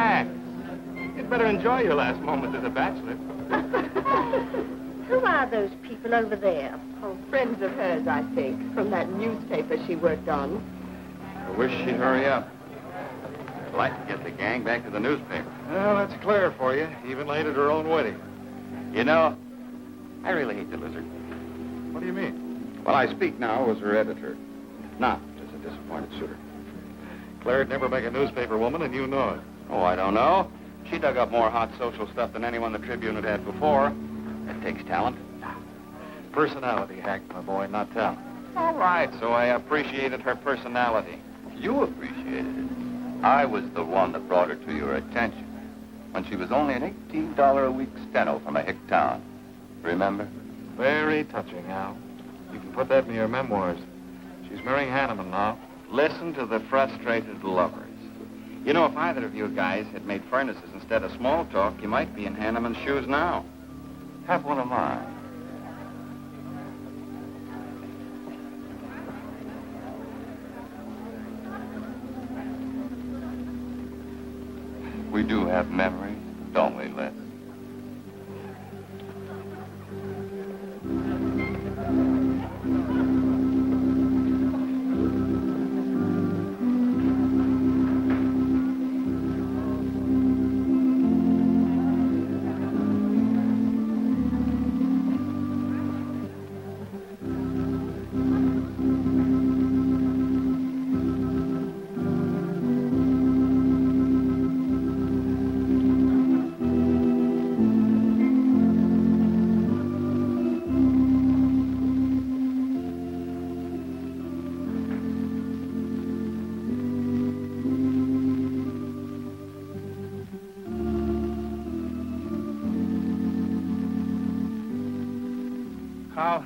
Relax. You'd better enjoy your last moments as a bachelor. Who are those people over there? Oh, friends of hers, I think, from that newspaper she worked on. I wish she'd hurry up. I'd like to get the gang back to the newspaper. Well, that's clear for you. Even late at her own wedding. You know, I really hate the lizard. What do you mean? Well, I speak now as her editor, not as a disappointed suitor. Claire'd never make a newspaper woman, and you know it. Oh, I don't know. She dug up more hot social stuff than anyone the Tribune had had before. That takes talent. Personality, Hank, my boy, not talent. All right, so I appreciated her personality. You appreciated it. I was the one that brought her to your attention when she was only an $18 a week steno from a hick town. Remember? Very touching, Al. You can put that in your memoirs. She's marrying Hanneman now. Listen to the frustrated lovers. You know, if either of you guys had made furnaces instead of small talk, you might be in Hanneman's shoes now. Have one of mine. We do have memories, don't we, Les?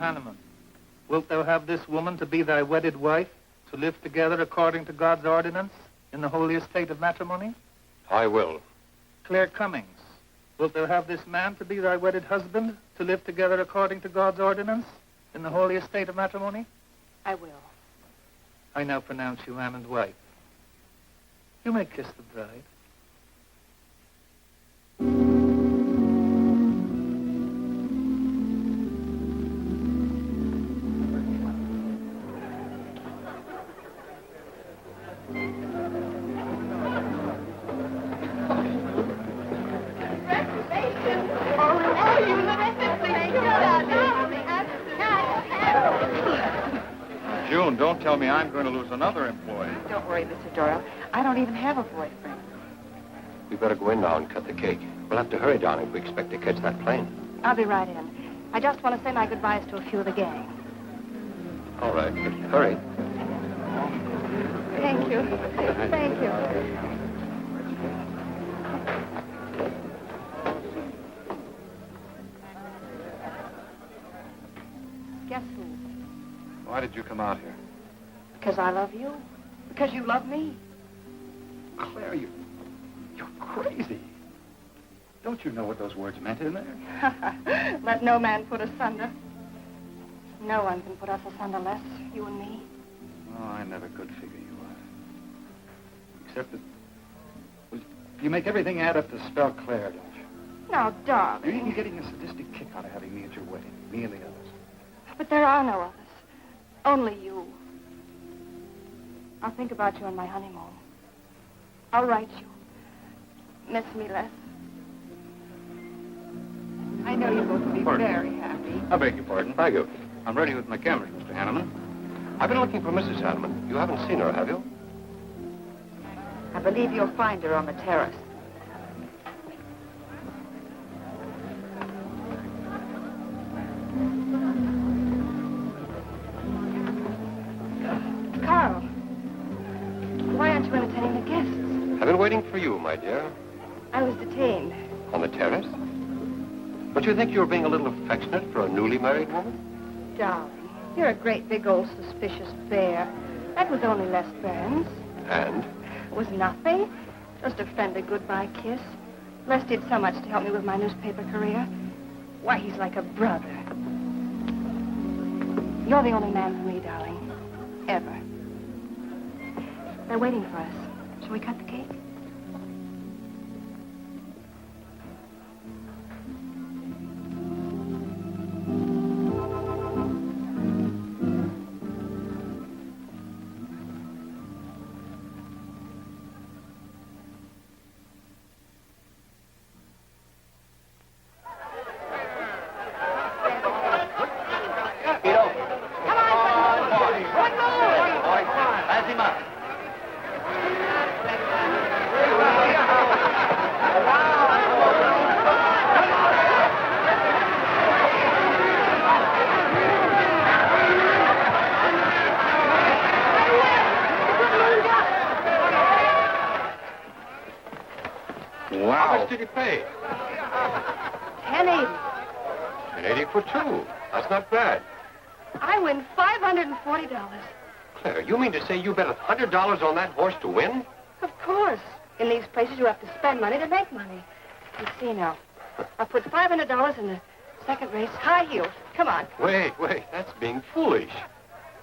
Hanneman, wilt thou have this woman to be thy wedded wife, to live together according to God's ordinance in the holy estate of matrimony? I will. Claire Cummings, wilt thou have this man to be thy wedded husband, to live together according to God's ordinance in the holy estate of matrimony? I will. I now pronounce you man and wife. You may kiss the bride. June, don't tell me I'm going to lose another employee. Don't worry, Mr. Doyle. I don't even have a boyfriend. We better go in now and cut the cake. We'll have to hurry, darling, if we expect to catch that plane. I'll be right in. I just want to say my goodbyes to a few of the gang. All right, but hurry. Thank you. Thank you. Guess who? Why did you come out here? Because I love you. Because you love me. Claire, you're crazy. Don't you know what those words meant in there? Let no man put us asunder. No one can put us asunder less, you and me. Oh, I never could figure you out. Except that... Well, you make everything add up to spell Claire, don't you? Now, You're darling. even getting a sadistic kick out of having me at your wedding. Me and the others. But there are no others. Only you. I'll think about you on my honeymoon. I'll write you. Miss me less. I know you're going to be Pardon. very happy. I beg your pardon. Thank you. I'm ready with my cameras, Mr. Hanneman. I've been looking for Mrs. Hanneman. You haven't seen her, have you? I believe you'll find her on the terrace. Carl, why aren't you entertaining the guests? I've been waiting for you, my dear. I was detained. On the terrace? Don't you think you're being a little affectionate for a newly married woman? Darling, you're a great big old suspicious bear. That was only Les Burns. And? It was nothing. Just a friendly goodbye kiss. Les did so much to help me with my newspaper career. Why, he's like a brother. You're the only man for me, darling. Ever. They're waiting for us. Shall we cut the cake? Wow. How much did you pay? $10.80. $10.80 for two. That's not bad. I win $540. Claire, you mean to say you bet $100 on that horse to win? Of course. In these places, you have to spend money to make money. You see now. I put $500 in the second race, high heels. Come on. Wait. That's being foolish.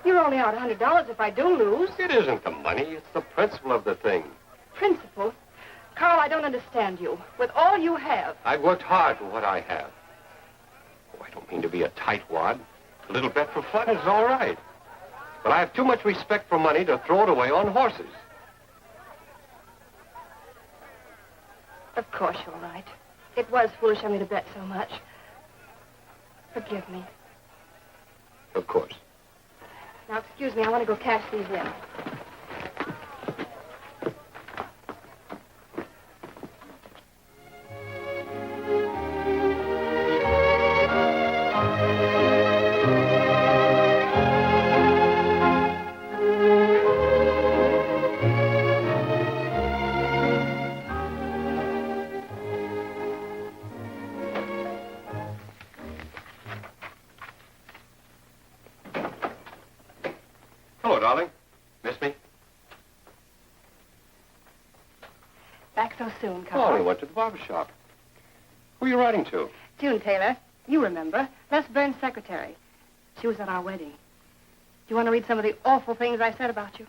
You're only out $100 if I do lose. It isn't the money. It's the principle of the thing. Principle? Carl, I don't understand you. With all you have. I've worked hard for what I have. Oh, I don't mean to be a tightwad. A little bet for fun is all right. But I have too much respect for money to throw it away on horses. Of course you're right. It was foolish of me to bet so much. Forgive me. Of course. Now, excuse me, I want to go cash these in. Hello, darling. Miss me? Back so soon, Oh, Carl. we went to the barber shop. Who are you writing to? June Taylor, you remember. Les Burns' secretary. She was at our wedding. Do you want to read some of the awful things I said about you?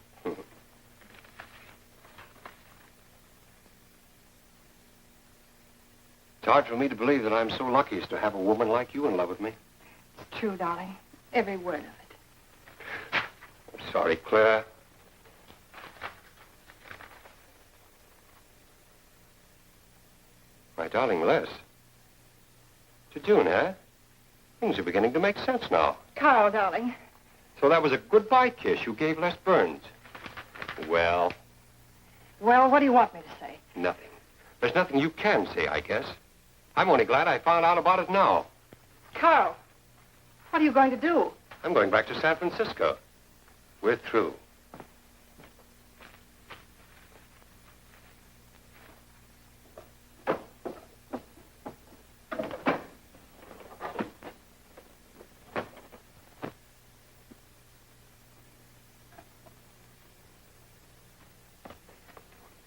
It's hard for me to believe that I'm so lucky as to have a woman like you in love with me. It's true, darling. Every word of it. I'm sorry, Claire. My darling Les. To June, eh? Things are beginning to make sense now. Carl, darling. So that was a goodbye kiss you gave Les Burns. Well, Well, what do you want me to say? nothing. There's nothing you can say, I guess. I'm only glad I found out about it now. Carl, what are you going to do? I'm going back to San Francisco. We're through.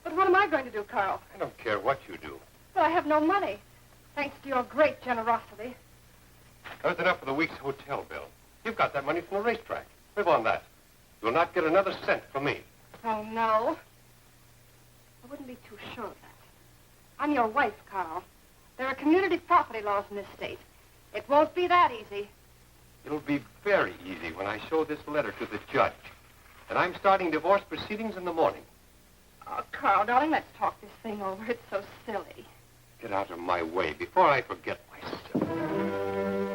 But what am I going to do, Carl? I don't care what you do. Well, I have no money. Thanks to your great generosity. There's enough for the week's hotel bill. You've got that money from the racetrack. Live on that. You'll not get another cent from me. Oh, no. I wouldn't be too sure of that. I'm your wife, Carl. There are community property laws in this state. It won't be that easy. It'll be very easy when I show this letter to the judge. And I'm starting divorce proceedings in the morning. Oh, Carl, darling, let's talk this thing over. It's so silly. Get out of my way before I forget myself.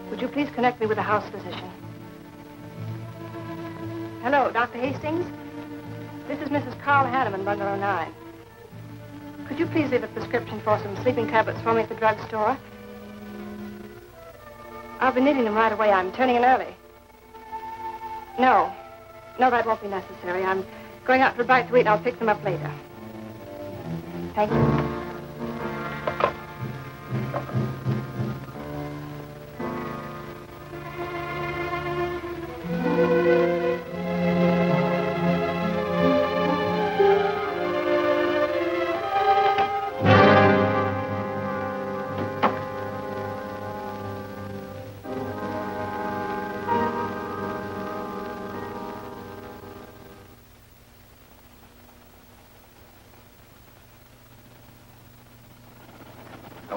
Would you please connect me with a house physician? Hello, Dr. Hastings? This is Mrs. Carl Hanneman, Bungalow 9. Could you please leave a prescription for some sleeping tablets for me at the drugstore? I'll be needing them right away. I'm turning in early. No, that won't be necessary. I'm going out for a bite to eat, and I'll pick them up later. Thank you.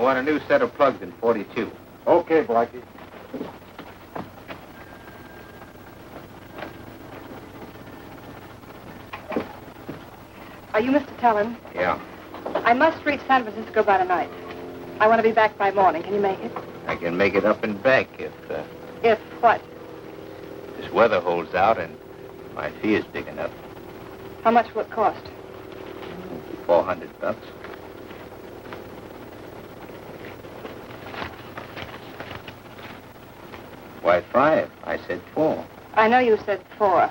want a new set of plugs in 42. Okay, Blackie. Are you Mr. Tellin? Yeah. I must reach San Francisco by tonight. I want to be back by morning. Can you make it? I can make it up and back if If what? this weather holds out and my fee is big enough. How much will it cost? $400. Why, 5? I said 4. I know you said 4.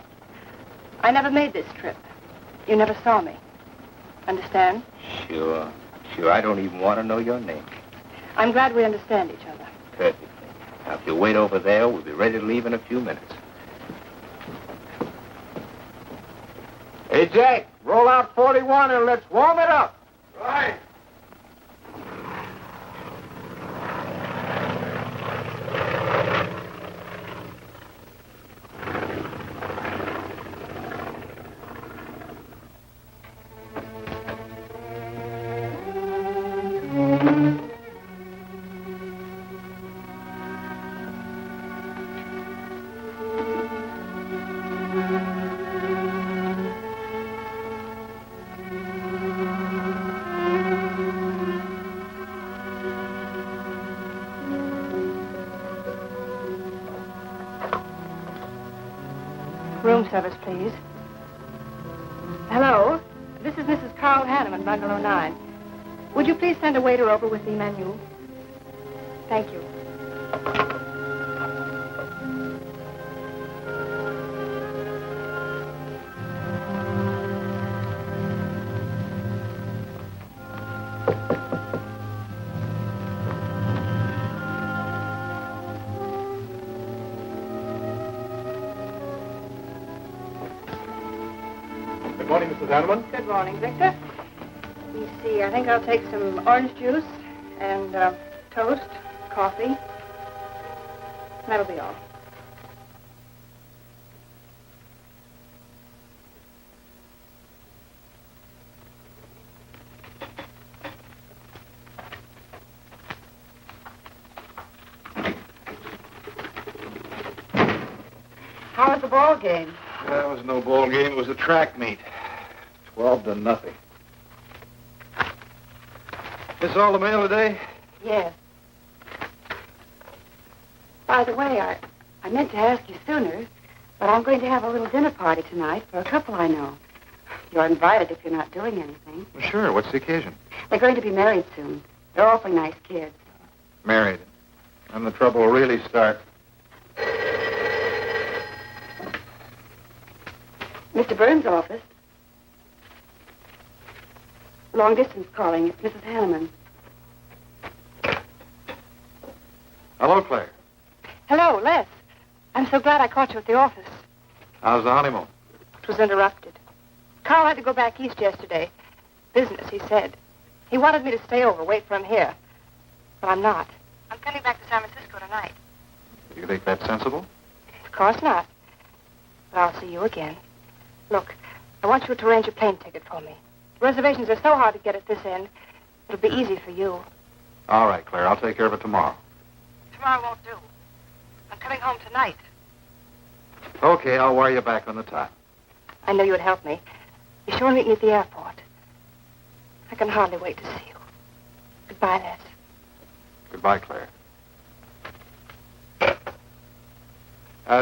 I never made this trip. You never saw me. Understand? Sure. I don't even want to know your name. I'm glad we understand each other. Perfectly. Now, if you wait over there, we'll be ready to leave in a few minutes. Hey, Jack, roll out 41 and let's warm it up. Right. Room service, please. Hello. This is Mrs. Carl Hanneman, Bungalow 9. Would you please send a waiter over with the menu? Thank you. Good morning, Mrs. Hanneman. Good morning, Victor. Let me see. I think I'll take some orange juice and toast, coffee. That'll be all. How was the ball game? That was no ball game. It was a track meet. 12-0. This all the mail today? Yes. By the way, I meant to ask you sooner, but I'm going to have a little dinner party tonight for a couple I know. You're invited if you're not doing anything. Well, sure. What's the occasion? They're going to be married soon. They're awfully nice kids. Married. And the trouble will really start. Mr. Burns' office. Long distance calling. It's Mrs. Hanneman. Hello, Claire. Hello, Les. I'm so glad I caught you at the office. How's the honeymoon? It was interrupted. Carl had to go back east yesterday. Business, he said. He wanted me to stay over, wait for him here. But I'm not. I'm coming back to San Francisco tonight. You think that's sensible? Of course not. But I'll see you again. Look, I want you to arrange a plane ticket for me. Reservations are so hard to get at this end. It'll be easy for you. All right, Claire. I'll take care of it tomorrow. Tomorrow won't do. I'm coming home tonight. Okay, I'll wire you back on the time. I know you'd help me. Be sure and meet me at the airport. I can hardly wait to see you. Goodbye, Les. Goodbye, Claire.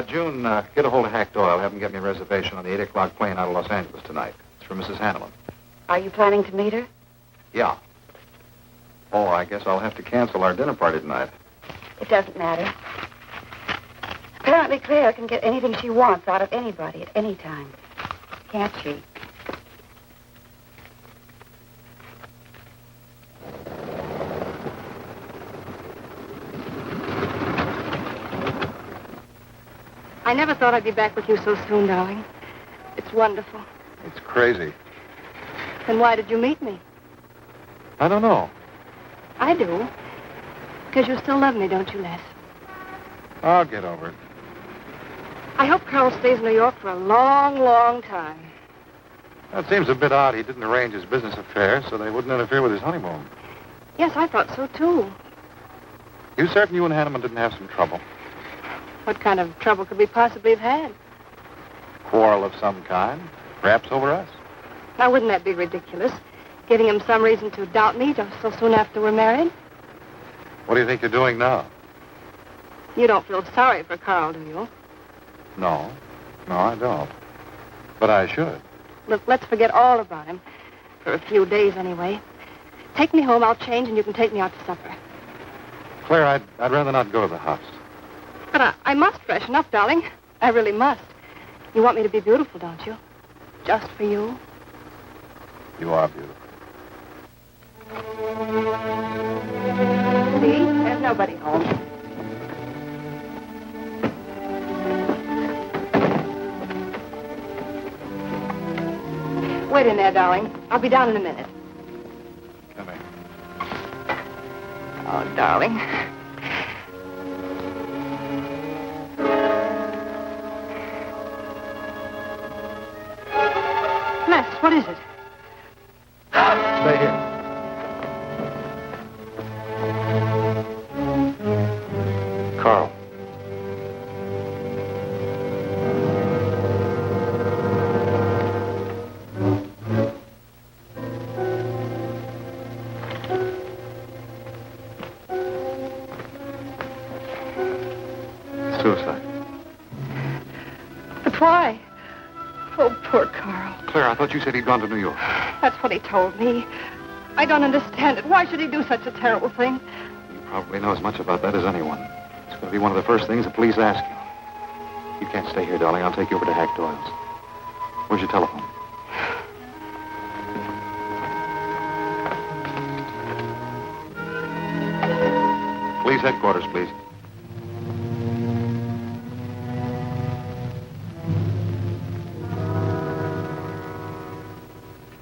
June, get a hold of Hack Doyle. Have him get me a reservation on the 8 o'clock plane out of Los Angeles tonight. It's for Mrs. Hanneman. Are you planning to meet her? Yeah. Oh, I guess I'll have to cancel our dinner party tonight. It doesn't matter. Apparently, Claire can get anything she wants out of anybody at any time. Can't she? I never thought I'd be back with you so soon, darling. It's wonderful. It's crazy. Then why did you meet me? I don't know. I do. Because you still love me, don't you, Les? I'll get over it. I hope Carl stays in New York for a long, long time. That seems a bit odd. He didn't arrange his business affairs, so they wouldn't interfere with his honeymoon. Yes, I thought so, too. You certain you and Hanneman didn't have some trouble? What kind of trouble could we possibly have had? Quarrel of some kind? Perhaps over us? Now, wouldn't that be ridiculous? Giving him some reason to doubt me just so soon after we're married? What do you think you're doing now? You don't feel sorry for Carl, do you? No. No, I don't. But I should. Look, let's forget all about him. For a few days, anyway. Take me home, I'll change, and you can take me out to supper. Claire, I'd rather not go to the house. But I must freshen up, darling. I really must. You want me to be beautiful, don't you? Just for you? You are beautiful. See? There's nobody home. Wait in there, darling. I'll be down in a minute. Come here. Oh, darling. Les, what is it? Stay here. Carl. Suicide. But why? Oh, poor Carl. Claire, I thought you said he'd gone to New York. That's what he told me. I don't understand it. Why should he do such a terrible thing? You probably know as much about that as anyone. It's going to be one of the first things the police ask you. You can't stay here, darling. I'll take you over to Hack Doyle's. Where's your telephone? Police headquarters, please.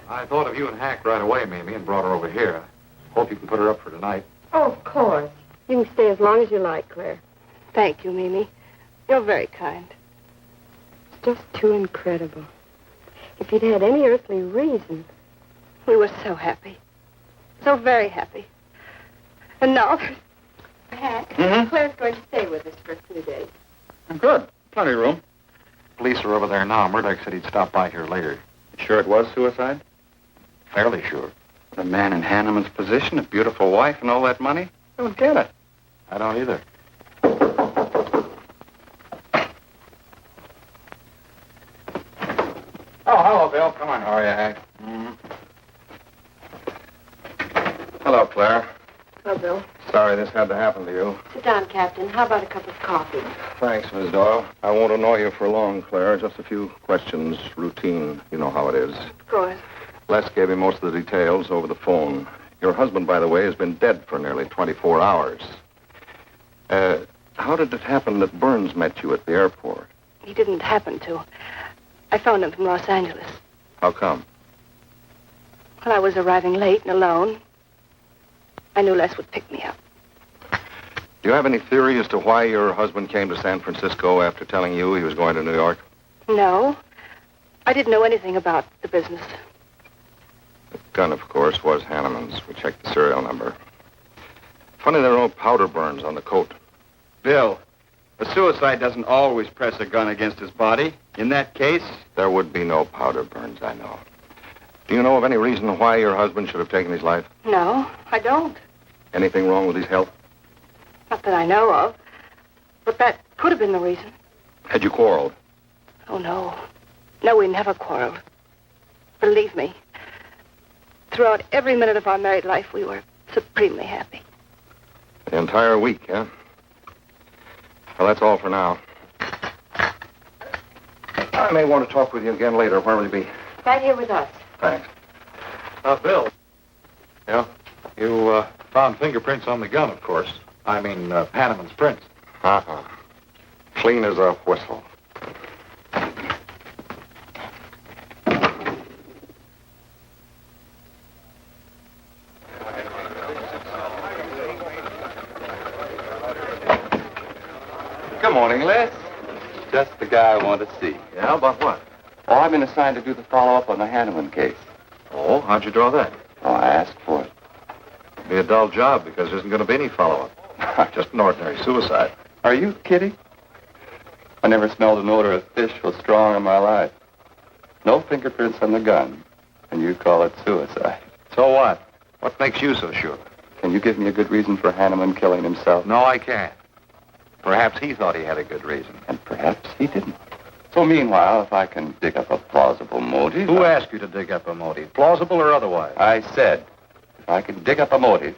I thought of you and Hack right away, Mamie, and brought her over here. Hope you can put her up for tonight. Oh, of course. You can stay as long as you like, Claire. Thank you, Mimi. You're very kind. It's just too incredible. If you'd had any earthly reason. We were so happy. So very happy. And now... Hack, Mhm. Claire's going to stay with us for a few days. Good. Plenty of room. Police are over there now. Murdoch said he'd stop by here later. Sure it was suicide? Fairly sure. The man in Hanneman's position, a beautiful wife and all that money? I don't get it. I don't either. Oh, hello, Bill. Come on. How are you, Hank? Hello, Claire. Hello, Bill. Sorry this had to happen to you. Sit down, Captain. How about a cup of coffee? Thanks, Miss Doyle. I won't annoy you for long, Claire. Just a few questions, routine. You know how it is. Of course. Les gave me most of the details over the phone. Your husband, by the way, has been dead for nearly 24 hours. How did it happen that Burns met you at the airport? He didn't happen to. I phoned him from Los Angeles. How come? When I was arriving late and alone, I knew Les would pick me up. Do you have any theory as to why your husband came to San Francisco after telling you he was going to New York? No. I didn't know anything about the business. The gun, of course, was Hanneman's. We checked the serial number. Funny there are no powder burns on the coat. Bill, a suicide doesn't always press a gun against his body. In that case... There would be no powder burns, I know. Do you know of any reason why your husband should have taken his life? No, I don't. Anything wrong with his health? Not that I know of. But that could have been the reason. Had you quarreled? Oh, no. No, we never quarreled. Believe me. Throughout every minute of our married life, we were supremely happy. The entire week, huh? Well, that's all for now. I may want to talk with you again later. Where will you be? Right here with us. Thanks. Bill. Yeah? You, found fingerprints on the gun, of course. I mean, Hanneman's prints. Uh-huh. Clean as a whistle. Good morning, Les. Just the guy I want to see. Yeah, about what? Oh, I've been assigned to do the follow-up on the Hanneman case. Oh, how'd you draw that? Oh, I asked for it. Be a dull job because there isn't going to be any follow-up. Just an ordinary suicide. Are you kidding? I never smelled an odor of fish so strong in my life. No fingerprints on the gun, and you call it suicide. So what? What makes you so sure? Can you give me a good reason for Hanneman killing himself? No, I can't. Perhaps he thought he had a good reason. And perhaps he didn't. So meanwhile, if I can dig up a plausible motive... Who asked you to dig up a motive, plausible or otherwise? I said, if I can dig up a motive,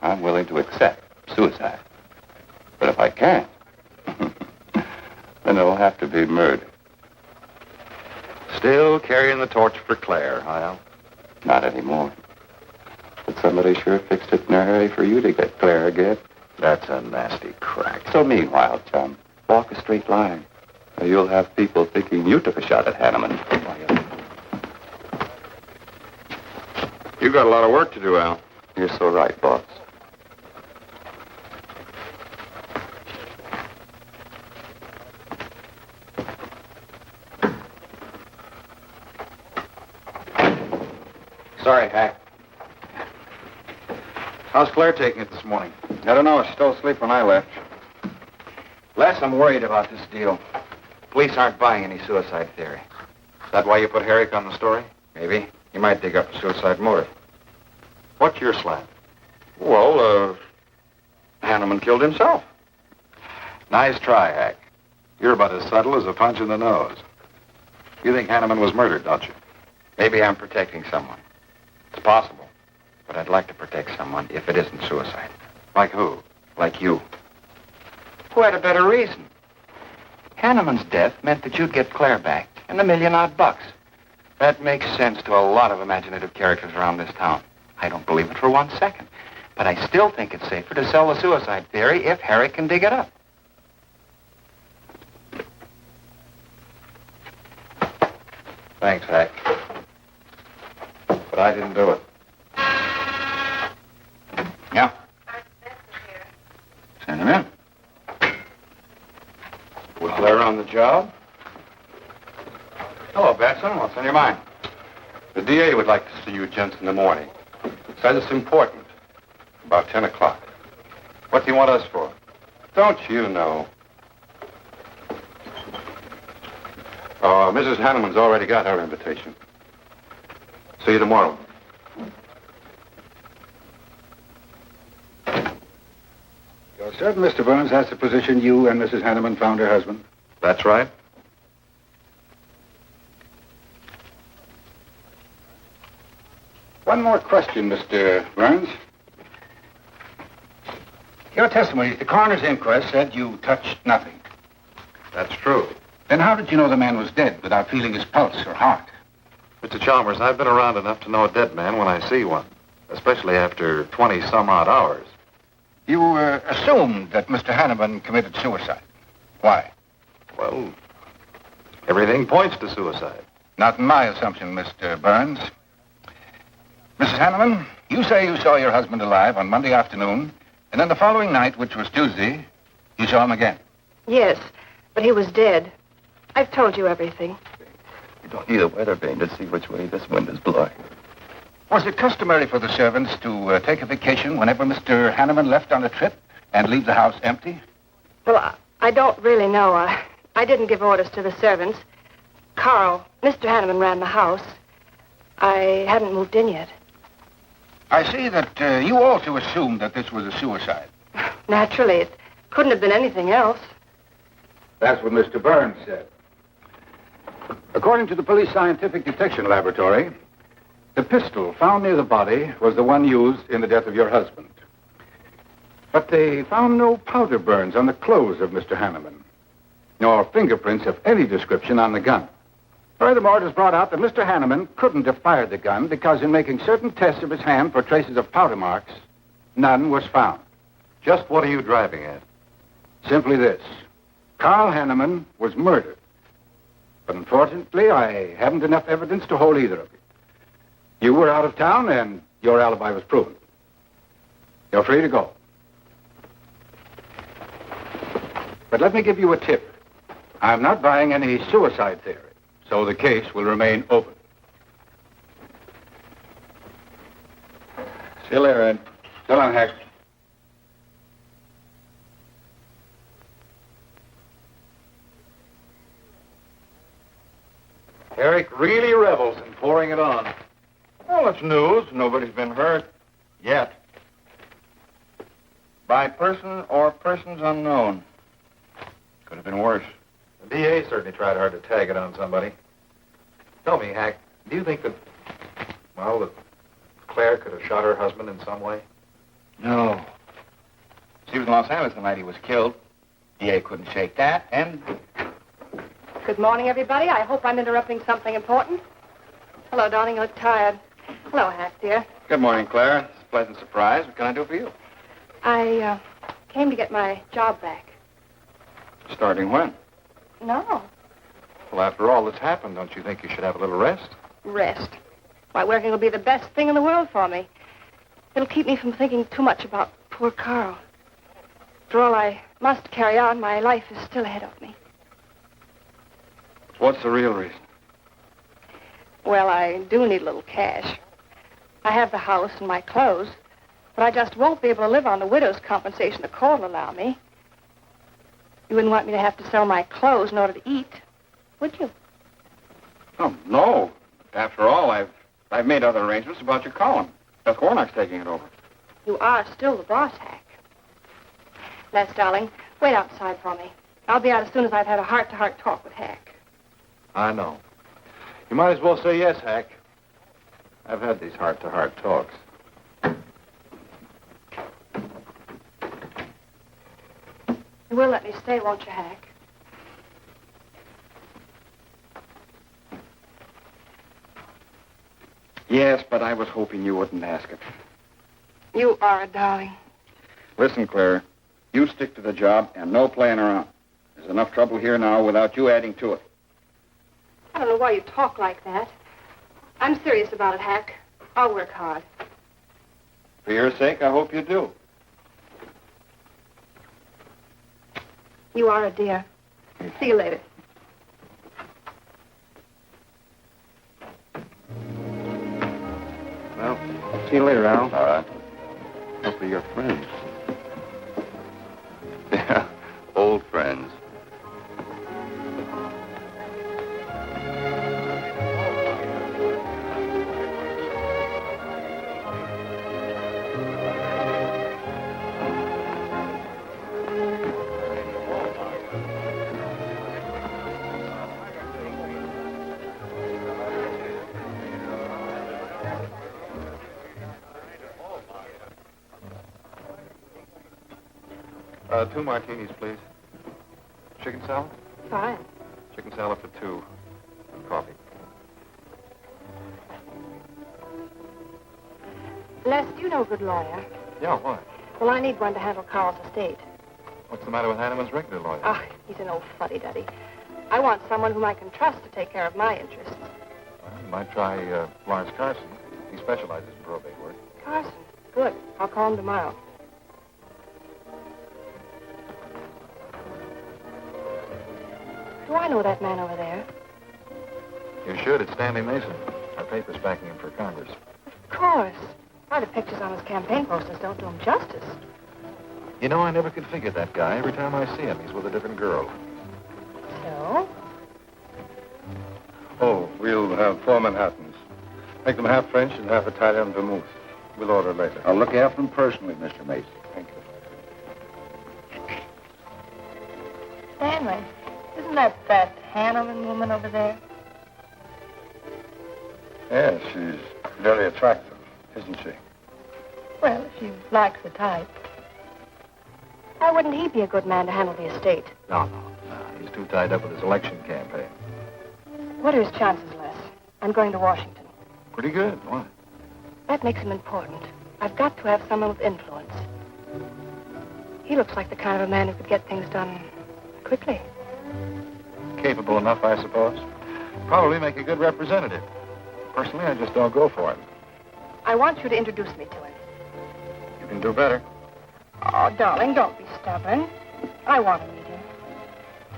I'm willing to accept suicide. But if I can't, then it'll have to be murder. Still carrying the torch for Claire, huh? Not anymore. But somebody sure fixed it in a hurry for you to get Claire again. That's a nasty crack. So meanwhile, chum, walk a straight line. Or you'll have people thinking you took a shot at Hanneman. You got a lot of work to do, Al. You're so right, boss. Sorry, Hack. How's Claire taking it this morning? I don't know. She's still asleep when I left. Les, I'm worried about this deal. Police aren't buying any suicide theory. Is that why you put Herrick on the story? Maybe. He might dig up a suicide motive. What's your slant? Well, Hanneman killed himself. Nice try, Hack. You're about as subtle as a punch in the nose. You think Hanneman was murdered, don't you? Maybe I'm protecting someone. It's possible. But I'd like to protect someone if it isn't suicide. Like who? Like you. Who had a better reason? Hanneman's death meant that you'd get Claire back and $1 million odd. That makes sense to a lot of imaginative characters around this town. I don't believe it for 1 second. But I still think it's safer to sell the suicide theory if Herrick can dig it up. Thanks, Hack. But I didn't do it. Yeah? Send him in. Was Claire on the job? Hello, Batson. What's on your mind? The DA would like to see you gents in the morning. Says it's important. About 10 o'clock. What do you want us for? Don't you know? Mrs. Hanneman's already got her invitation. See you tomorrow. You're certain Mr. Burns has the position you and Mrs. Hanneman found her husband? That's right. One more question, Mr. Burns. Your testimony at the coroner's inquest said you touched nothing. That's true. Then how did you know the man was dead without feeling his pulse or heart? Mr. Chalmers, I've been around enough to know a dead man when I see one, especially after 20-some-odd hours. You assumed that Mr. Hanneman committed suicide. Why? Well, everything points to suicide. Not in my assumption, Mr. Burns. Mrs. Hanneman, you say you saw your husband alive on Monday afternoon, and then the following night, which was Tuesday, you saw him again. Yes, but he was dead. I've told you everything. You don't need a weather vane to see which way this wind is blowing. Was it customary for the servants to take a vacation whenever Mr. Hanneman left on a trip and leave the house empty? Well, I don't really know. I didn't give orders to the servants. Carl, Mr. Hanneman ran the house. I hadn't moved in yet. I see that you also assumed that this was a suicide. Naturally, it couldn't have been anything else. That's what Mr. Burns said. According to the police scientific detection laboratory, the pistol found near the body was the one used in the death of your husband. But they found no powder burns on the clothes of Mr. Hanneman, nor fingerprints of any description on the gun. Furthermore, it was brought out that Mr. Hanneman couldn't have fired the gun because in making certain tests of his hand for traces of powder marks, none was found. Just what are you driving at? Simply this. Carl Hanneman was murdered. But unfortunately, I haven't enough evidence to hold either of you. You were out of town, and your alibi was proven. You're free to go. But let me give you a tip. I'm not buying any suicide theory, so the case will remain open. See you later, Ed. So long, Hack. Eric really revels in pouring it on. Well, it's news. Nobody's been hurt. Yet. By person or persons unknown. Could have been worse. The DA certainly tried hard to tag it on somebody. Tell me, Hack, do you think that Claire could have shot her husband in some way? No. She was in Los Angeles the night he was killed. DA couldn't shake that, and... Good morning, everybody. I hope I'm interrupting something important. Hello, darling. You look tired. Hello, Hack, dear. Good morning, Claire. It's a pleasant surprise. What can I do for you? I came to get my job back. Starting when? No. Well, after all that's happened, don't you think you should have a little rest? Rest. Why, working will be the best thing in the world for me. It'll keep me from thinking too much about poor Carl. After all, I must carry on. My life is still ahead of me. What's the real reason? Well, I do need a little cash. I have the house and my clothes, but I just won't be able to live on the widow's compensation the court will allow me. You wouldn't want me to have to sell my clothes in order to eat, would you? Oh, no. After all, I've made other arrangements about your column. Beth Warnock's taking it over. You are still the boss, Hack. Les, darling, wait outside for me. I'll be out as soon as I've had a heart-to-heart talk with Hack. I know. You might as well say yes, Hack. I've had these heart-to-heart talks. You will let me stay, won't you, Hack? Yes, but I was hoping you wouldn't ask it. You are a darling. Listen, Claire, you stick to the job and no playing around. There's enough trouble here now without you adding to it. I don't know why you talk like that. I'm serious about it, Hack. I'll work hard. For your sake, I hope you do. You are a dear. See you later. Well, see you later, Al. All right. Hopefully you're friends. Yeah, old friends. Two martinis, please. Chicken salad? Fine. Chicken salad for two. And coffee. Les, do you know a good lawyer? Yeah, why? Well, I need one to handle Carl's estate. What's the matter with Hanneman's regular lawyer? Ah, he's an old fuddy-duddy. I want someone whom I can trust to take care of my interests. Well, you might try Lawrence Carson. He specializes in probate work. Carson? Good. I'll call him tomorrow. Do I know that man over there? You should. It's Stanley Mason. Our paper's backing him for Congress. Of course. Why, the pictures on his campaign posters don't do him justice. You know, I never could figure that guy. Every time I see him, he's with a different girl. So? Oh, we'll have 4 Manhattans. Make them half French and half Italian vermouth. We'll order later. I'll look after them personally, Mr. Mason. Thank you. Stanley, isn't that Hanneman woman over there? Yes, she's very attractive, isn't she? Well, if you like the type. Why wouldn't he be a good man to handle the estate? No. He's too tied up with his election campaign. What are his chances, Les? I'm going to Washington. Pretty good. Why? That makes him important. I've got to have someone with influence. He looks like the kind of a man who could get things done quickly. Capable enough, I suppose. Probably make a good representative. Personally, I just don't go for it. I want you to introduce me to him. You can do better. Oh, darling, don't be stubborn. I want to meet him.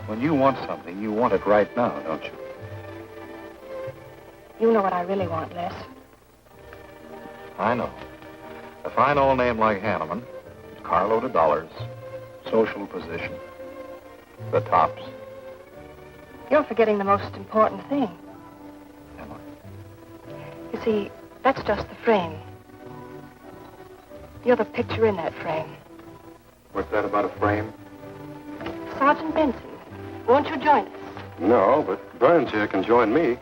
When you want something, you want it right now, don't you? You know what I really want, Les. I know. A fine old name like Hanneman, carload of dollars, social position, the tops. You're forgetting the most important thing. Am I? You see, that's just the frame. You're the picture in that frame. What's that about a frame? Sergeant Benson, won't you join us? No, but Burns here can join me.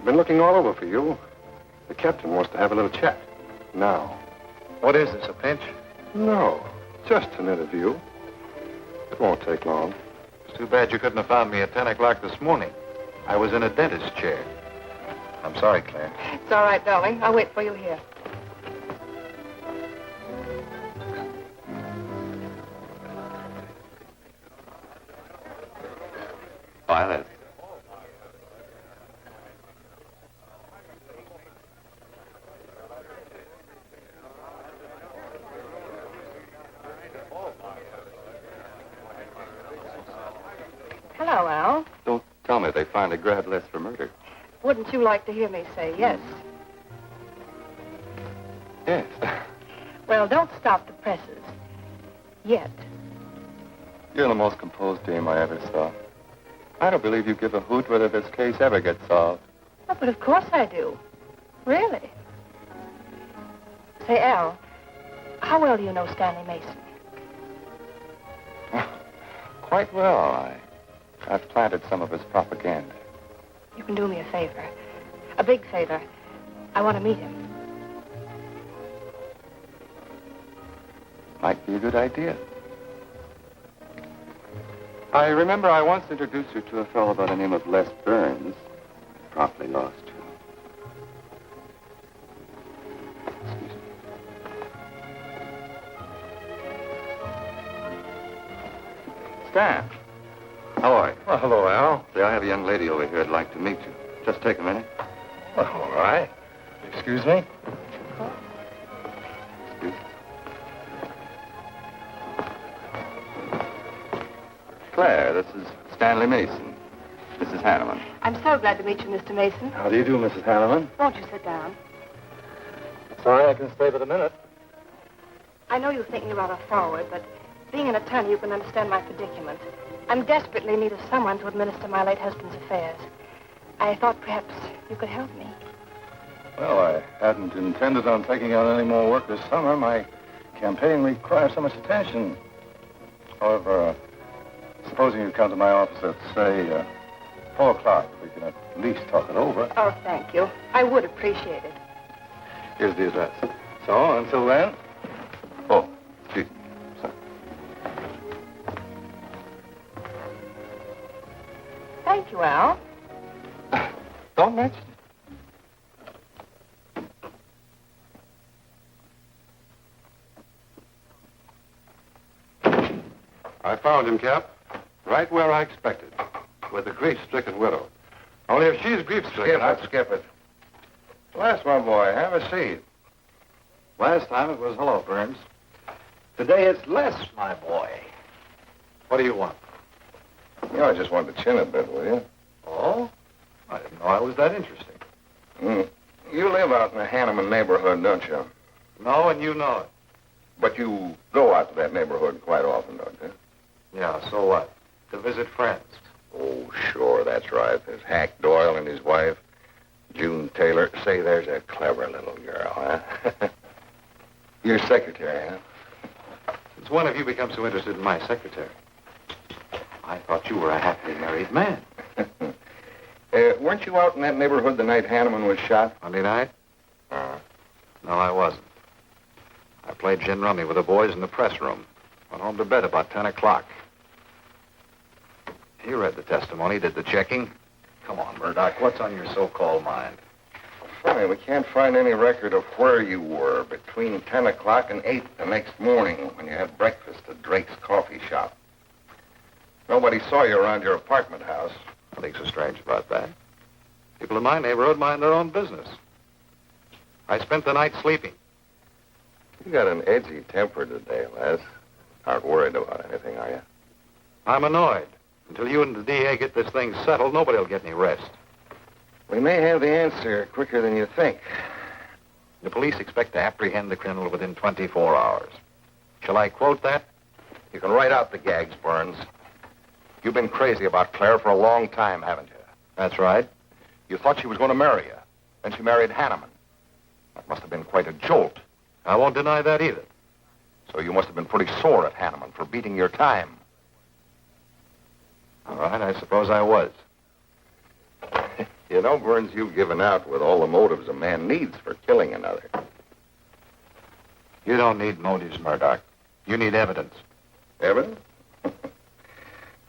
Been looking all over for you. The captain wants to have a little chat. Now. What is this, a pinch? No, just an interview. It won't take long. It's too bad you couldn't have found me at 10 o'clock this morning. I was in a dentist's chair. I'm sorry, Claire. It's all right, darling. I'll wait for you here. Violet. Hello, Al. Don't tell me they finally grabbed Les for murder. Wouldn't you like to hear me say yes? Yes. Well, don't stop the presses. Yet. You're the most composed dame I ever saw. I don't believe you give a hoot whether this case ever gets solved. Oh, but of course I do. Really. Say, Al, how well do you know Stanley Mason? Quite well. I've planted some of his propaganda. You can do me a favor. A big favor. I want to meet him. Might be a good idea. I remember I once introduced you to a fellow by the name of Les Burns. Promptly lost you. Excuse me. Stan. How are you? Well, hello, Al. Say, I have a young lady over here who'd like to meet you. Just take a minute. Well, all right. Excuse me? Excuse me. Claire, this is Stanley Mason. This is Hanneman. I'm so glad to meet you, Mr. Mason. How do you do, Mrs. Hanneman? Won't you sit down? Sorry, I can stay but a minute. I know you think me rather forward, but being an attorney, you can understand my predicament. I'm desperately in need of someone to administer my late husband's affairs. I thought perhaps you could help me. Well, I hadn't intended on taking out any more work this summer. My campaign requires so much attention. However, supposing you come to my office at, say, 4 o'clock, we can at least talk it over. Oh, thank you. I would appreciate it. Here's the address. So, until then... Oh, excuse me. Sorry. Thank you, Al. Don't mention it. I found him, Cap. Right where I expected. With a grief-stricken widow. Only if she's grief-stricken... Skip it. Bless my boy. Have a seat. Last time it was hello, Burns. Today it's Les, my boy. What do you want? You know, I just wanted to chin a bit, will you? Oh? I didn't know I was that interesting. You live out in the Hanneman neighborhood, don't you? No, and you know it. But you go out to that neighborhood quite often, don't you? Yeah, so what? To visit friends. Oh, sure, that's right. There's Hack Doyle and his wife, June Taylor. Say, there's a clever little girl, huh? Your secretary, huh? Since when have you become so interested in my secretary? I thought you were a happily married man. Weren't you out in that neighborhood the night Hanneman was shot? Monday night? No, I wasn't. I played gin rummy with the boys in the press room. Went home to bed about 10 o'clock. He read the testimony, did the checking. Come on, Murdoch, what's on your so-called mind? Funny, we can't find any record of where you were between 10 o'clock and 8 the next morning when you had breakfast at Drake's coffee shop. Nobody saw you around your apartment house. Nothing so strange about that. People in my neighborhood mind their own business. I spent the night sleeping. You got an edgy temper today, Les. Aren't worried about anything, are you? I'm annoyed. Until you and the DA get this thing settled, nobody will get any rest. We may have the answer quicker than you think. The police expect to apprehend the criminal within 24 hours. Shall I quote that? You can write out the gags, Burns. You've been crazy about Claire for a long time, haven't you? That's right. You thought she was going to marry you. Then she married Hanneman. That must have been quite a jolt. I won't deny that either. So you must have been pretty sore at Hanneman for beating your time. All right, I suppose I was. You know, Burns, you've given out with all the motives a man needs for killing another. You don't need motives, Murdoch. You need evidence. Evidence?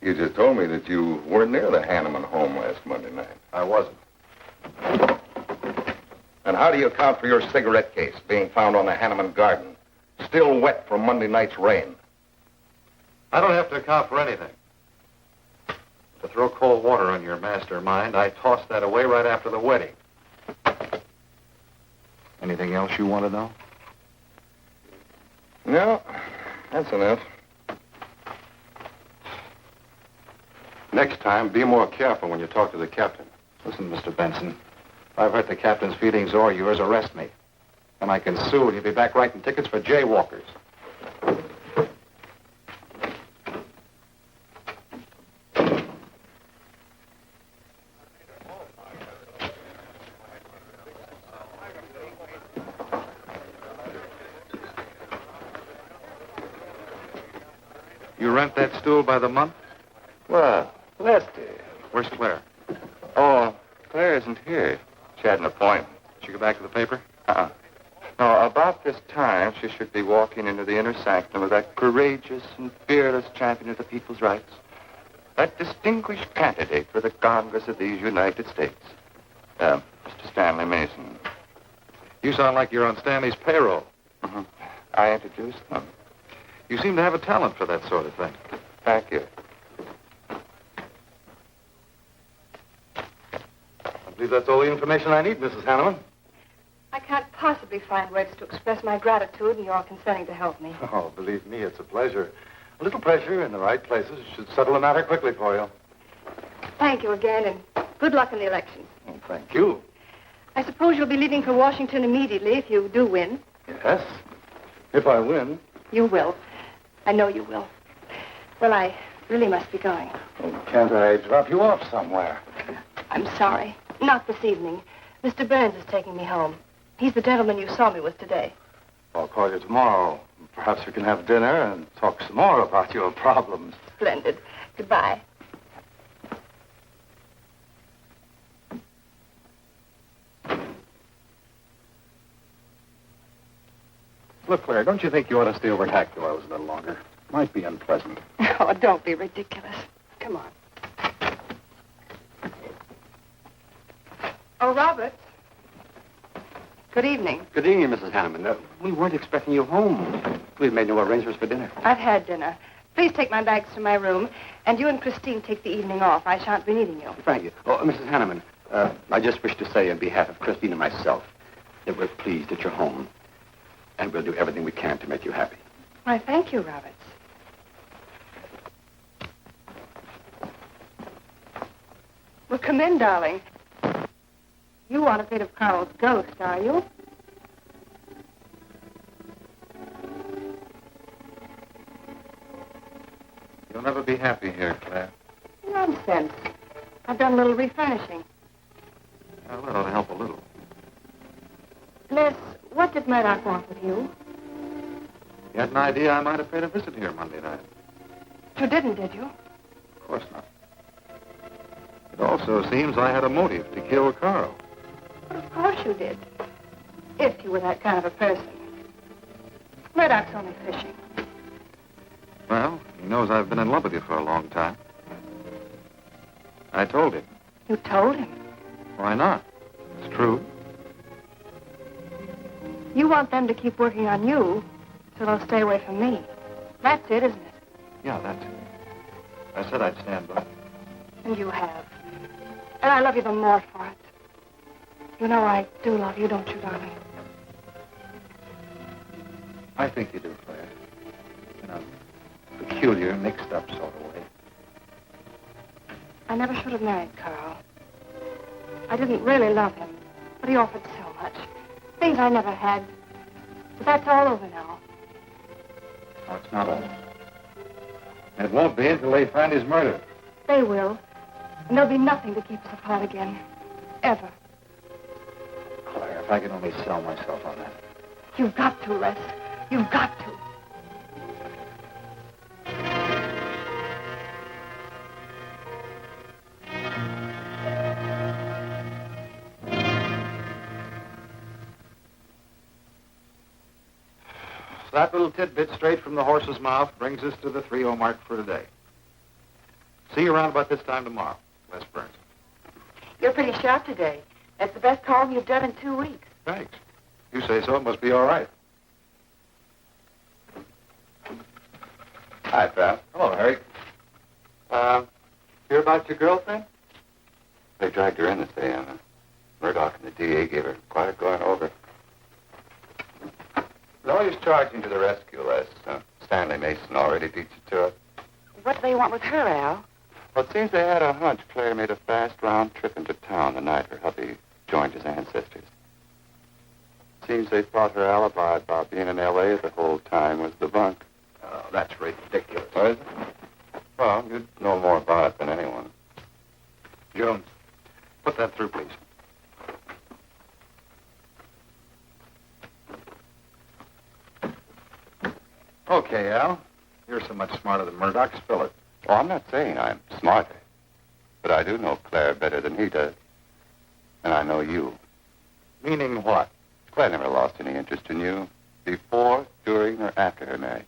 You just told me that you weren't near the Hanneman home last Monday night. I wasn't. And how do you account for your cigarette case being found on the Hanneman garden, still wet from Monday night's rain? I don't have to account for anything. To throw cold water on your mastermind, I tossed that away right after the wedding. Anything else you want to know? No, that's enough. Next time, be more careful when you talk to the captain. Listen, Mr. Benson, if I've hurt the captain's feelings or yours, arrest me. And I can sue, and you'll be back writing tickets for jaywalkers. You rent that stool by the month? Well, Lester. Where's Claire? Oh, Claire isn't here. She had an appointment. Did she go back to the paper? No, about this time, she should be walking into the inner sanctum of that courageous and fearless champion of the people's rights. That distinguished candidate for the Congress of these United States. Mr. Stanley Mason. You sound like you're on Stanley's payroll. Mm-hmm. I introduced them. You seem to have a talent for that sort of thing. Thank you. I believe that's all the information I need, Mrs. Hanneman. I can't possibly find words to express my gratitude in your consenting to help me. Oh, believe me, it's a pleasure. A little pressure in the right places should settle the matter quickly for you. Thank you again, and good luck in the election. Oh, thank you. I suppose you'll be leaving for Washington immediately if you do win. Yes, if I win. You will. I know you will. Well, I really must be going. Oh, can't I drop you off somewhere? I'm sorry. Not this evening. Mr. Burns is taking me home. He's the gentleman you saw me with today. I'll call you tomorrow. Perhaps we can have dinner and talk some more about your problems. Splendid. Goodbye. Look, Claire, don't you think you ought to stay over at Hackdor's a little longer? Might be unpleasant. Oh, don't be ridiculous. Come on. Oh, Robert. Good evening. Good evening, Mrs. Hanneman. We weren't expecting you home. We've made no arrangements for dinner. I've had dinner. Please take my bags to my room, and you and Christine take the evening off. I shan't be needing you. Thank you. Oh, Mrs. Hanneman, I just wish to say on behalf of Christine and myself that we're pleased that you're home, and we'll do everything we can to make you happy. Why, thank you, Roberts. Well, come in, darling. You want a bit of Carl's ghost, are you? You'll never be happy here, Claire. Nonsense. I've done a little refurnishing. Well, that ought to help a little. Miss, what did Murdoch want with you? You had an idea I might have paid a visit here Monday night. You didn't, did you? Of course not. It also seems I had a motive to kill Carl. But of course you did. If you were that kind of a person. Murdoch's only fishing. Well, he knows I've been in love with you for a long time. I told him. You told him? Why not? It's true. You want them to keep working on you, so they'll stay away from me. That's it, isn't it? Yeah, that's it. I said I'd stand by. And you have. And I love you the more for it. You know I do love you, don't you, darling? I think you do, Claire. In a peculiar, mixed-up sort of way. I never should have married Carl. I didn't really love him, but he offered so much. Things I never had. But that's all over now. No, it's not all. And it won't be until they find his murder. They will. And there'll be nothing to keep us apart again. Ever. Claire, if I could only sell myself on that. You've got to, Les. You've got to. That little tidbit straight from the horse's mouth brings us to the 3-0 mark for today. See you around about this time tomorrow, Les Burns. You're pretty sharp today. That's the best call you've done in 2 weeks. Thanks. You say so, it must be all right. Hi, pal. Hello, Harry. Hear about your girlfriend? They dragged her in this day, Anna. Murdoch and the DA gave her quite a going over. No use charging to the rescue, Les. Stanley Mason already beat you to it. What do they want with her, Al? Well, it seems they had a hunch Claire made a fast round trip into town the night her hubby joined his ancestors. Seems they thought her alibi about being in L.A. the whole time was the bunk. Oh, that's ridiculous. Oh, is it? Well, you'd know more about it than anyone. Jones, put that through, please. Okay, Al. You're so much smarter than Murdoch. Spill it. Oh, I'm not saying I'm smarter, but I do know Claire better than he does. And I know you. Meaning what? Claire never lost any interest in you before, during, or after her marriage.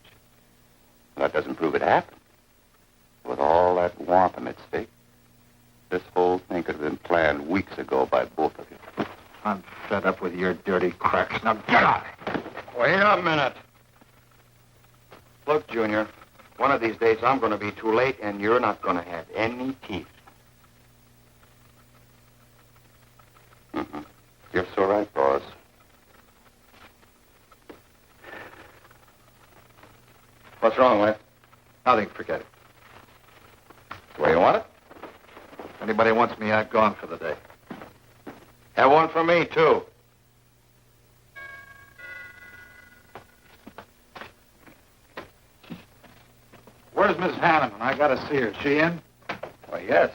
That doesn't prove it happened. With all that wampum at stake, this whole thing could have been planned weeks ago by both of you. I'm fed up with your dirty cracks. Now get out. Wait a minute. Look, Junior, one of these days I'm going to be too late and you're not going to have any teeth. Mm-hmm. You're so right, boss. What's wrong, Wes? Nothing, forget it. The way you want it? If anybody wants me, I've gone for the day. Have one for me, too. Where's Miss Hanneman? I gotta see her. She in? Why, yes.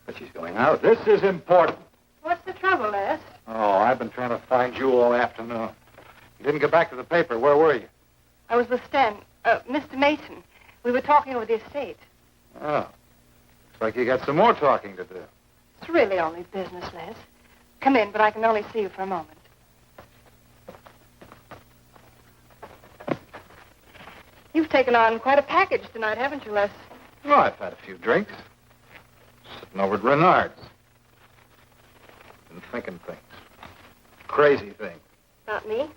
But she's going out. This is important. What's the trouble, Les? Oh, I've been trying to find you all afternoon. You didn't get back to the paper. Where were you? I was with Mr. Mason. We were talking over the estate. Oh. Looks like you got some more talking to do. It's really only business, Les. Come in, but I can only see you for a moment. You've taken on quite a package tonight, haven't you, Les? Oh, I've had a few drinks. Sitting over at Bernhard's. Been thinking things. Crazy things. Not me?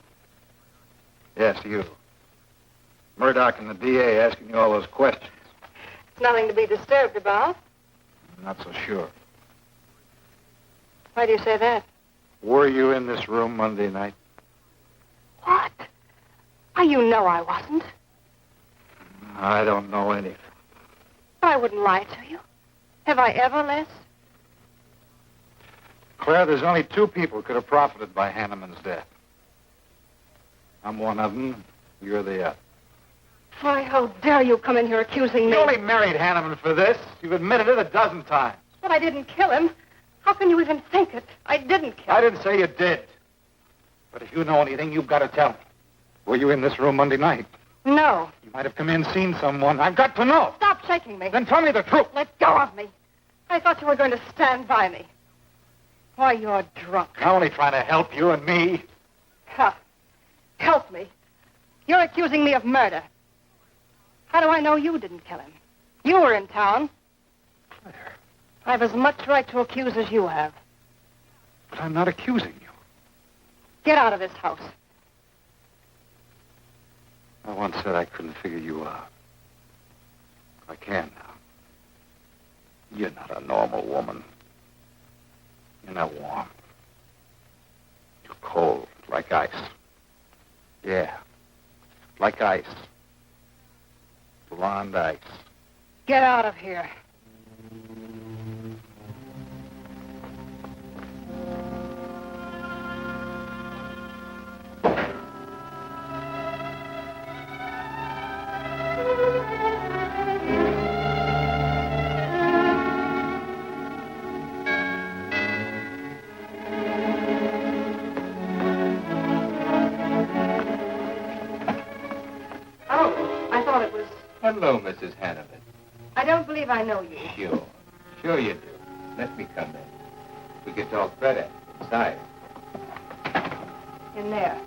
Yes, you. Murdoch and the DA asking you all those questions. It's nothing to be disturbed about. I'm not so sure. Why do you say that? Were you in this room Monday night? What? Why, you know I wasn't. I don't know anything. But I wouldn't lie to you. Have I ever, Les? Claire, there's only 2 people who could have profited by Hanneman's death. I'm one of them. You're the other. Why, how dare you come in here accusing me? You only married Hanneman for this. You've admitted it a dozen times. But I didn't kill him. How can you even think it? I didn't kill him. I didn't say you did. But if you know anything, you've got to tell me. Were you in this room Monday night? No. You might have come in, seen someone. I've got to know. Stop shaking me. Then tell me the truth. Let go of me. I thought you were going to stand by me. Why, you're drunk. I'm only trying to help you and me. Ha. Help me. You're accusing me of murder. How do I know you didn't kill him? You were in town. Claire. I have as much right to accuse as you have. But I'm not accusing you. Get out of this house. I once said I couldn't figure you out. I can now. You're not a normal woman. You're not warm. You're cold, like ice. Yeah, like ice. Blonde ice. Get out of here. was... Hello, Mrs. Hanneman. I don't believe I know you. Sure. Sure you do. Let me come in. We can talk better inside. In there.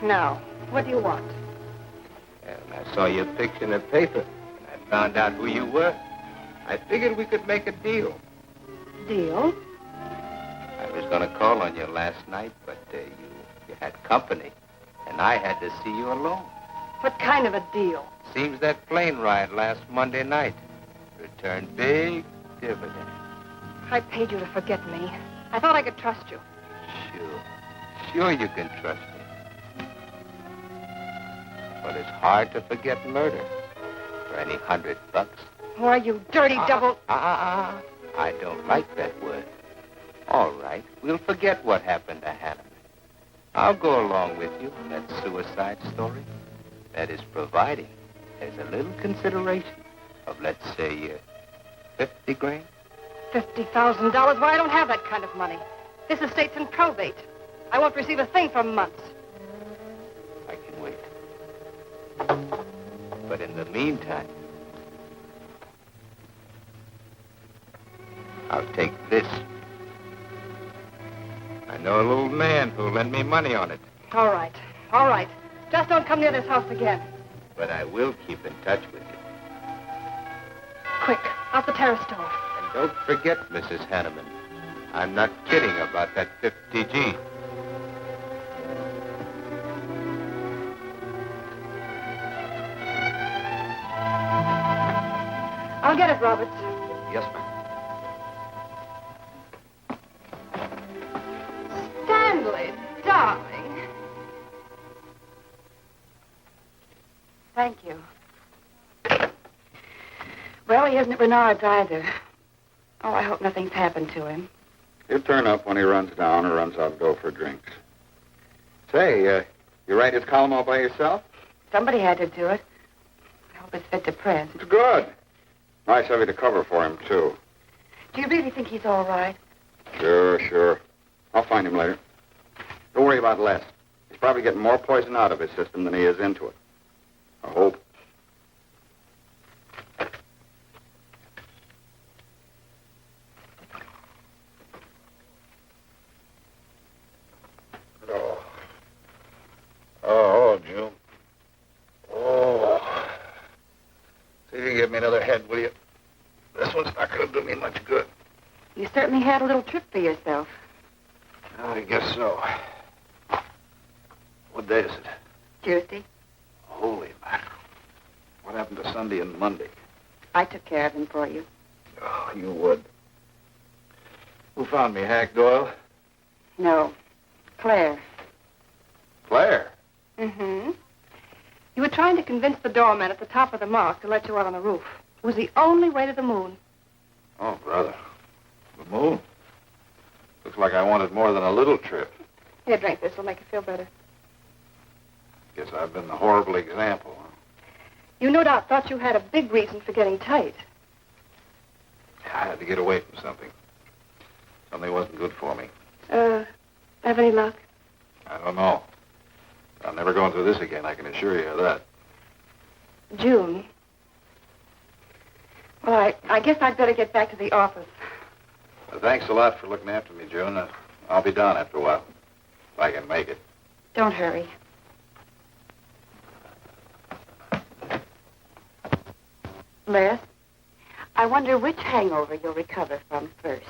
Now, what do you want? Well, I saw your picture in the paper. I found out who you were. I figured we could make a deal. Deal? I was going to call on you last night, but you had company, and I had to see you alone. What kind of a deal? Seems that plane ride last Monday night returned big dividends. I paid you to forget me. I thought I could trust you. Sure. Sure you can trust me. But it's hard to forget murder for any $100. Why, you dirty double... I don't like that word. All right, we'll forget what happened to Hanneman. I'll go along with you on that suicide story. That is providing there's a little consideration of, let's say, 50 grand. $50,000? Why, I don't have that kind of money. This estate's in probate. I won't receive a thing for months. I can wait. But in the meantime, I'll take this. I know a little man who'll lend me money on it. All right. All right. Just don't come near this house again. But I will keep in touch with you. Quick, out the terrace stove. And don't forget, Mrs. Hanneman, I'm not kidding about that 50G. I'll get it, Roberts. Yes, ma'am. Stanley, darling. Thank you. Well, he isn't at Bernhard's either. Oh, I hope nothing's happened to him. He'll turn up when he runs down or runs out to go for drinks. Say, you write his column all by yourself? Somebody had to do it. I hope it's fit to press. It's good. Nice of you to cover for him, too. Do you really think he's all right? Sure. I'll find him later. Don't worry about Les. He's probably getting more poison out of his system than he is into it. I hope. Oh, June. Oh. See if you can give me another head, will you? This one's not going to do me much good. You certainly had a little trip for yourself. I guess so. What day is it? Tuesday. Holy mackerel. What happened to Sunday and Monday? I took care of him for you. Oh, you would. Who found me, Hack Doyle? No. Claire. Claire. Mm-hmm. You were trying to convince the doorman at the top of the mark to let you out on the roof. It was the only way to the moon. Oh, brother. The moon? Looks like I wanted more than a little trip. Here, drink this. It'll make you feel better. Guess I've been the horrible example, huh? You no doubt thought you had a big reason for getting tight. I had to get away from something. Something wasn't good for me. Have any luck? I don't know. I'll never go into this again, I can assure you of that. June. Well, I guess I'd better get back to the office. Well, thanks a lot for looking after me, June. I'll be down after a while, if I can make it. Don't hurry. Les, I wonder which hangover you'll recover from first.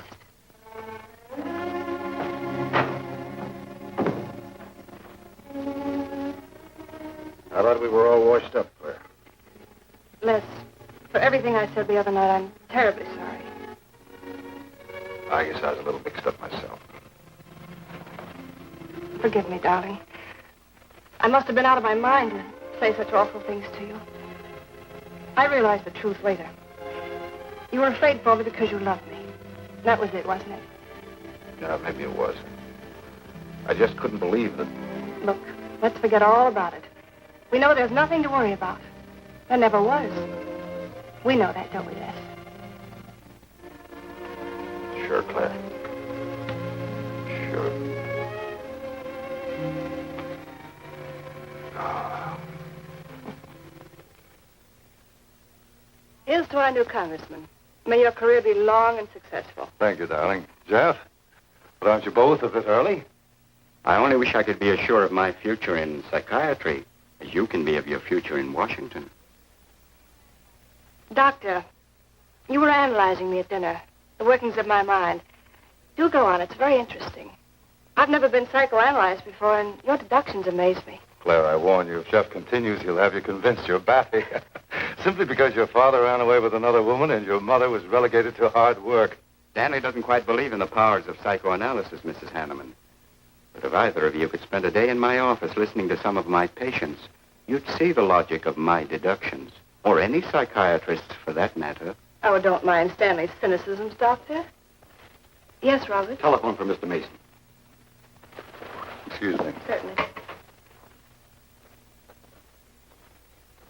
I thought we were all washed up, Claire. Les, for everything I said the other night, I'm terribly sorry. I guess I was a little mixed up myself. Forgive me, darling. I must have been out of my mind to say such awful things to you. I realized the truth later. You were afraid for me because you loved me. That was it, wasn't it? Yeah, maybe it was. I just couldn't believe that. Look, let's forget all about it. We know there's nothing to worry about. There never was. We know that, don't we, Les? Sure, Claire. Sure. Here's to our new congressman. May your career be long and successful. Thank you, darling. Jeff, but aren't you both a bit early? I only wish I could be as sure of my future in psychiatry as you can be of your future in Washington. Doctor, you were analyzing me at dinner, the workings of my mind. Do go on. It's very interesting. I've never been psychoanalyzed before, and your deductions amaze me. Claire, I warn you, if Jeff continues, he'll have you convinced you're batty. Simply because your father ran away with another woman and your mother was relegated to hard work. Stanley doesn't quite believe in the powers of psychoanalysis, Mrs. Hanneman. But if either of you could spend a day in my office listening to some of my patients, you'd see the logic of my deductions. Or any psychiatrist, for that matter. Oh, don't mind Stanley's cynicisms, Doctor. Yes, Robert? Telephone for Mr. Mason. Excuse me. Certainly.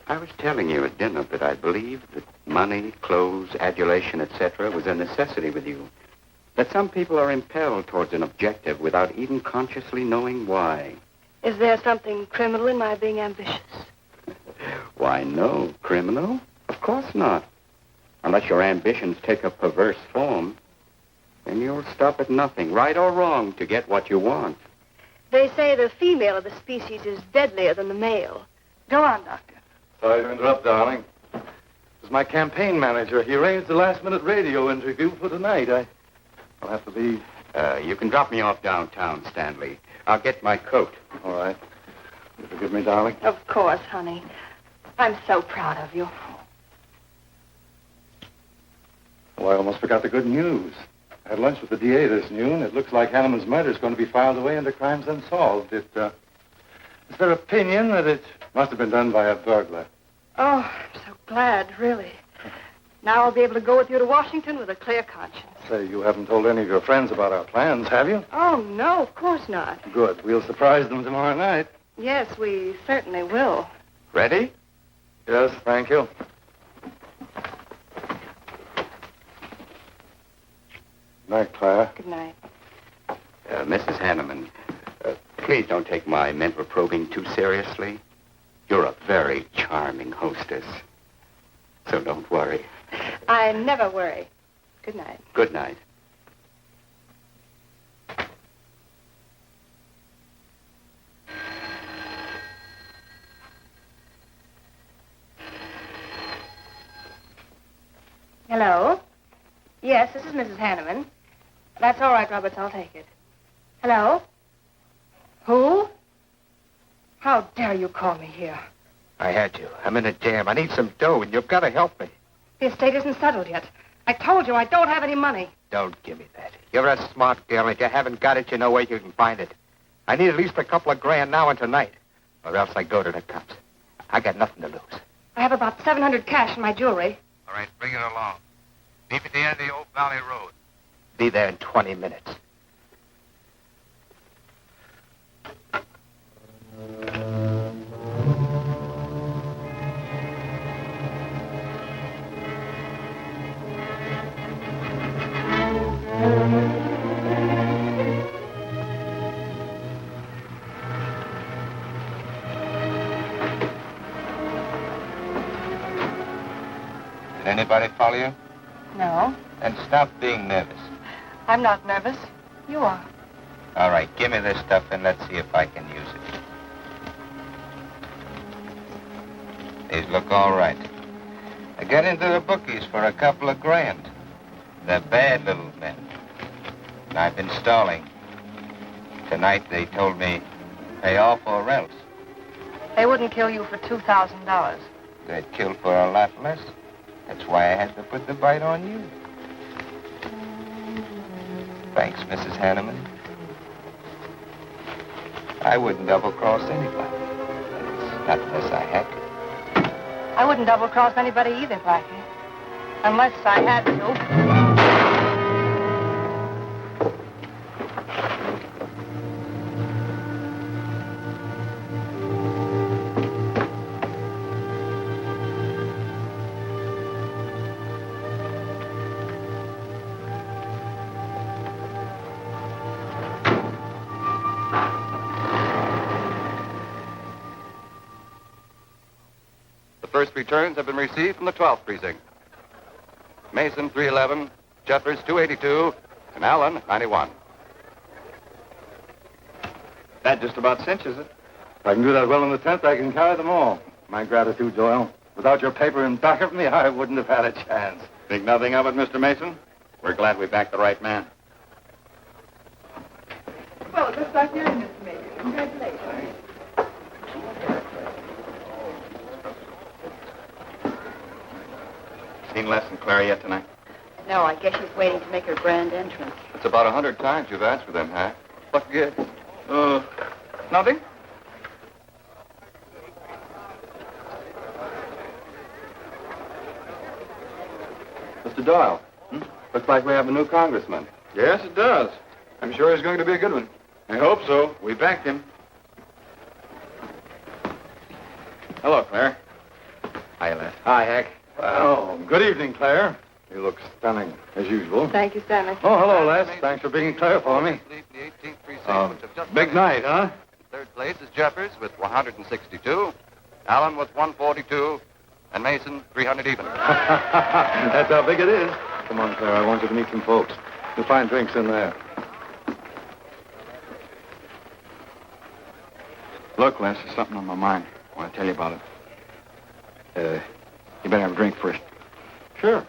I was telling you at dinner that I believed that money, clothes, adulation, etc. was a necessity with you. That some people are impelled towards an objective without even consciously knowing why. Is there something criminal in my being ambitious? Why, no. Criminal? Of course not. Unless your ambitions take a perverse form. Then you'll stop at nothing, right or wrong, to get what you want. They say the female of the species is deadlier than the male. Go on, Doctor. Sorry to interrupt, darling. This is my campaign manager. He arranged the last-minute radio interview for tonight. I'll have to leave. You can drop me off downtown, Stanley. I'll get my coat. All right. You forgive me, darling? Of course, honey. I'm so proud of you. Oh, I almost forgot the good news. I had lunch with the DA this noon. It looks like Hanneman's murder is going to be filed away under crimes unsolved. It's their opinion that it must have been done by a burglar. Oh, I'm so glad, really. Now I'll be able to go with you to Washington with a clear conscience. Say, you haven't told any of your friends about our plans, have you? Oh, no, of course not. Good. We'll surprise them tomorrow night. Yes, we certainly will. Ready? Yes, thank you. Night, Clara. Good night. Mrs. Hanneman, please don't take my mental probing too seriously. You're a very charming hostess. So don't worry. I never worry. Good night. Good night. Hello? Yes, this is Mrs. Hanneman. That's all right, Roberts. I'll take it. Hello? Who? How dare you call me here? I had to. I'm in a jam. I need some dough, and you've got to help me. The estate isn't settled yet. I told you I don't have any money. Don't give me that. You're a smart girl. If you haven't got it, you know where you can find it. I need at least a couple of grand now and tonight, or else I go to the cops. I got nothing to lose. I have about $700 cash in my jewelry. All right, bring it along. Meet me at the end of the Oak Valley Road. Be there in 20 minutes. Did anybody follow you? No, Then stop being nervous. I'm not nervous. You are. All right, give me this stuff and let's see if I can use it. These look all right. I got into the bookies for a couple of grand. They're bad little men. And I've been stalling. Tonight they told me, pay off or else. They wouldn't kill you for $2,000. They'd kill for a lot less. That's why I had to put the bite on you. Thanks, Mrs. Hanneman. I wouldn't double-cross anybody. Not unless I had to. I wouldn't double-cross anybody either, Blackie. Unless I had to. First returns have been received from the 12th precinct. Mason, 311, Jeffers, 282, and Allen, 91. That just about cinches it. If I can do that well in the 10th, I can carry them all. My gratitude, Doyle. Without your paper in back of me, I wouldn't have had a chance. Think nothing of it, Mr. Mason? We're glad we backed the right man. Well, it looks like you're in, Mr. Mason. Congratulations. Seen Les and Claire yet tonight? No, I guess she's waiting to make her grand entrance. It's about 100 times you've asked for them, huh? What good? Nothing? Mr. Doyle, looks like we have a new congressman. Yes, it does. I'm sure he's going to be a good one. I hope so. We backed him. Hello, Claire. Hi, Les. Hi, Heck. Well, good evening, Claire. You look stunning, as usual. Thank you, Stanley. Oh, hello, Les. Thanks for being Claire for me. The 18th precinct, which have just Big night, huh? Third place is Jeffers with 162, Allen with 142, and Mason 300 even. That's how big it is. Come on, Claire. I want you to meet some folks. You'll find drinks in there. Look, Les, there's something on my mind. I want to tell you about it. You better have a drink first. Sure.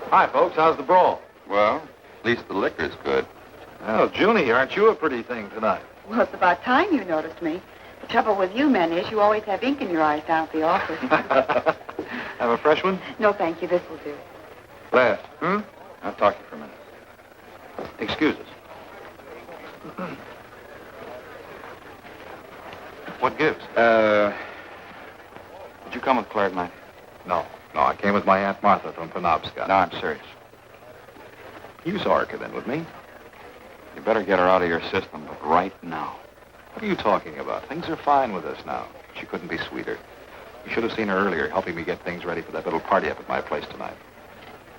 Hi, folks. How's the brawl? Well, at least the liquor's good. Well, Junie, aren't you a pretty thing tonight? Well, it's about time you noticed me. The trouble with you men is you always have ink in your eyes down at the office. Have a fresh one? No, thank you. This will do. Les. I'll talk to you for a minute. Excuse us. What gives? Did you come with Claire tonight? No, I came with my Aunt Martha from Penobscot. No, I'm serious. You saw her come in with me. You better get her out of your system, but right now. What are you talking about? Things are fine with us now. She couldn't be sweeter. You should have seen her earlier, helping me get things ready for that little party up at my place tonight.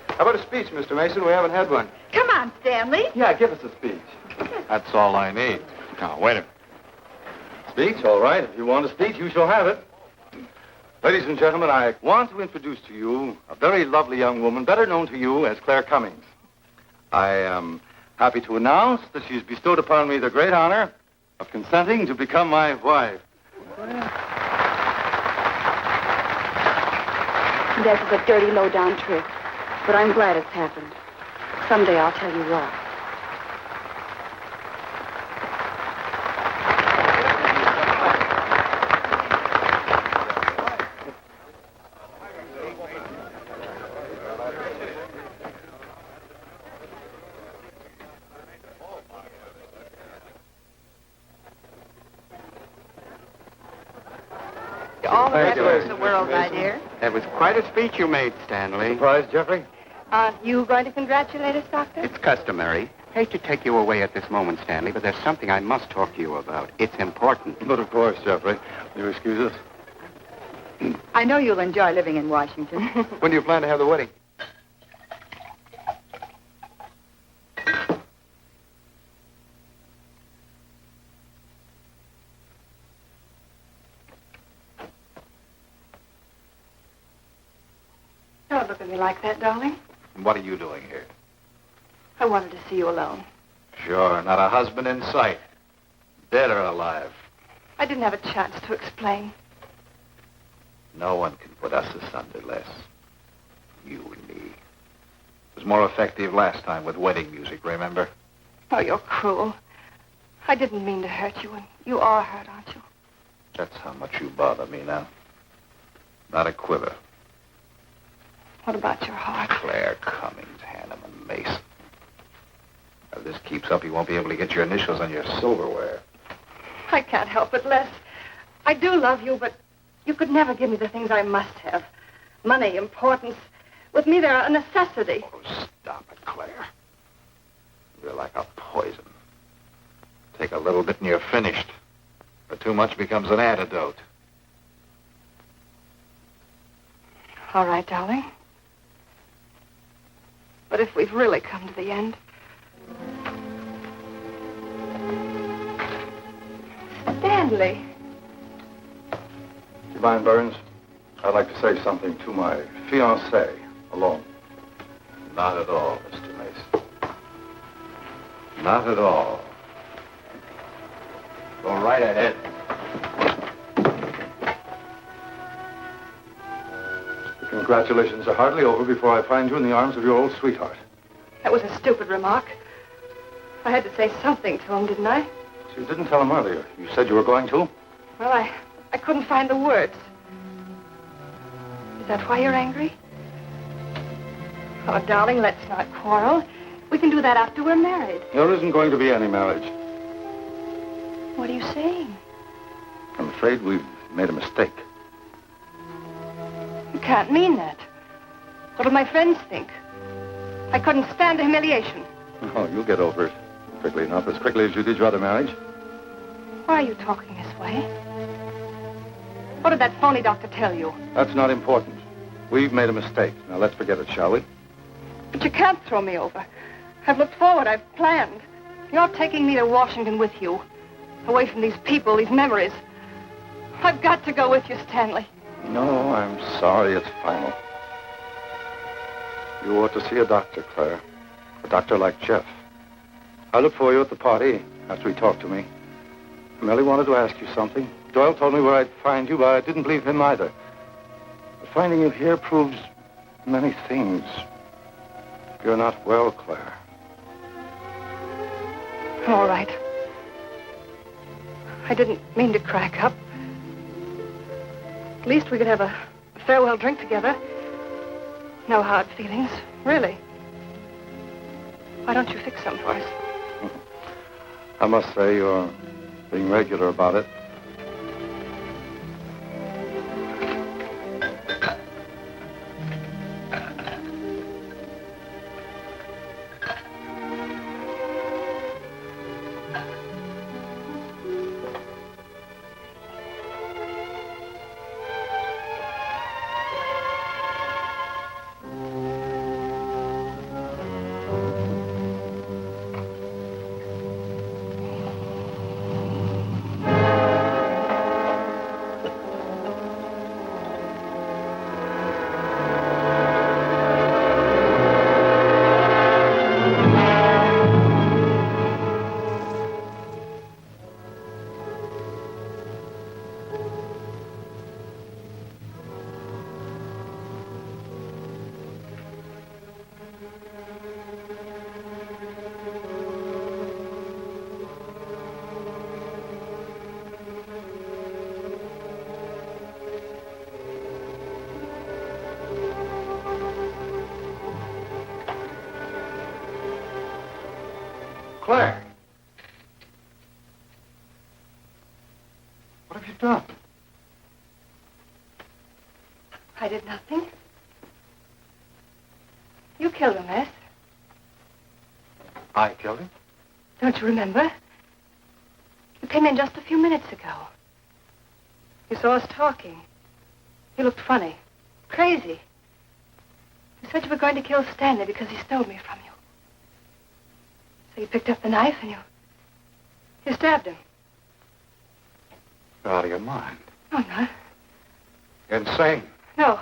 How about a speech, Mr. Mason? We haven't had one. Come on, Stanley. Yeah, give us a speech. That's all I need. Now, wait a minute. Speech, all right. If you want a speech, you shall have it. Ladies and gentlemen, I want to introduce to you a very lovely young woman, better known to you as Claire Cummings. I am happy to announce that she's bestowed upon me the great honor of consenting to become my wife. This is a dirty, low-down trick. But I'm glad it's happened. Someday I'll tell you why. All the Thank rest you. of the world, my dear. That was quite a speech you made, Stanley. Surprised, Jeffrey? Aren't you going to congratulate us, Doctor? It's customary. Hate to take you away at this moment, Stanley, but there's something I must talk to you about. It's important. But of course, Jeffrey. Will you excuse us? I know you'll enjoy living in Washington. When do you plan to have the wedding? Don't look at me like that, darling. And what are you doing here? I wanted to see you alone. Sure, not a husband in sight. Dead or alive. I didn't have a chance to explain. No one can put us asunder, Les. You and me. It was more effective last time with wedding music, remember? Oh, you're cruel. I didn't mean to hurt you, and you are hurt, aren't you? That's how much you bother me now. Not a quiver. What about your heart? Claire Cummings, Hanneman, Mason. If this keeps up, you won't be able to get your initials on your silverware. I can't help it, Les. I do love you, but you could never give me the things I must have. Money, importance. With me, they're a necessity. Oh, stop it, Claire. You're like a poison. Take a little bit and you're finished. But too much becomes an antidote. All right, darling. But if we've really come to the end, Stanley. You mind, Burns? I'd like to say something to my fiancée alone. Not at all, Mr. Mason. Not at all. Go right ahead. The congratulations are hardly over before I find you in the arms of your old sweetheart. That was a stupid remark. I had to say something to him, didn't I? So you didn't tell him earlier. You said you were going to? Well, I couldn't find the words. Is that why you're angry? Oh, darling, let's not quarrel. We can do that after we're married. There isn't going to be any marriage. What are you saying? I'm afraid we've made a mistake. You can't mean that. What'll my friends think? I couldn't stand the humiliation. Oh, you'll get over it quickly enough, as quickly as you did your other marriage. Why are you talking this way? What did that phony doctor tell you? That's not important. We've made a mistake. Now let's forget it, shall we? But you can't throw me over. I've looked forward. I've planned. You're taking me to Washington with you. Away from these people, these memories. I've got to go with you, Stanley. No, I'm sorry. It's final. You ought to see a doctor, Claire. A doctor like Jeff. I looked for you at the party after he talked to me. Melly wanted to ask you something. Doyle told me where I'd find you, but I didn't believe him either. But finding you here proves many things. You're not well, Claire. All right. I didn't mean to crack up. At least we could have a farewell drink together. No hard feelings, really. Why don't you fix some for us? I must say you're being regular about it. Claire. What have you done? I did nothing. You killed him, Les. I killed him? Don't you remember? You came in just a few minutes ago. You saw us talking. You looked funny. Crazy. You said you were going to kill Stanley because he stole me from you. So you picked up the knife and you stabbed him. You're out of your mind. No, I'm not. You're insane. No.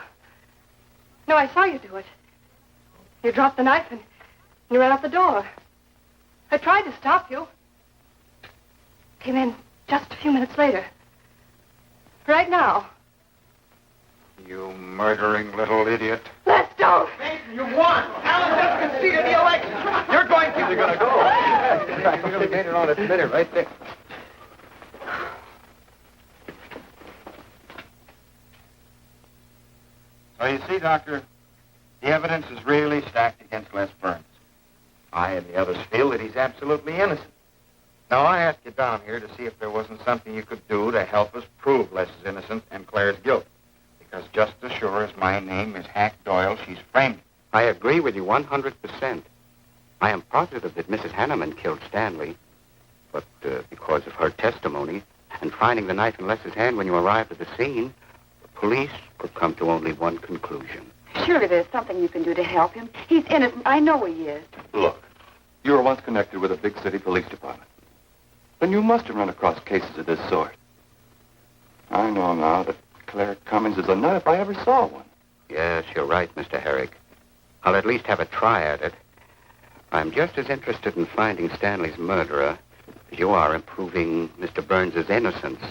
No, I saw you do it. You dropped the knife and you ran out the door. I tried to stop you. Came in just a few minutes later. Right now. You murdering little idiot. Let's go. You won. Alan just conceded the election. You're going to. You're going to go. You're going to get it on its minute right there. So you see, Doctor, the evidence is really stacked against Les Burns. I and the others feel that he's absolutely innocent. Now, I asked you down here to see if there wasn't something you could do to help us prove Les is innocent and Claire's guilty. Because just as sure as my name is Hack Doyle, she's framed. I agree with you 100%. I am positive that Mrs. Hanneman killed Stanley. But because of her testimony and finding the knife in Les's hand when you arrived at the scene, the police could come to only one conclusion. Surely there's something you can do to help him. He's innocent. I know he is. Look, you were once connected with a big city police department. Then you must have run across cases of this sort. I know now that Claire Cummings is a nut if I ever saw one. Yes, you're right, Mr. Herrick. I'll at least have a try at it. I'm just as interested in finding Stanley's murderer as you are in proving Mr. Burns' innocence.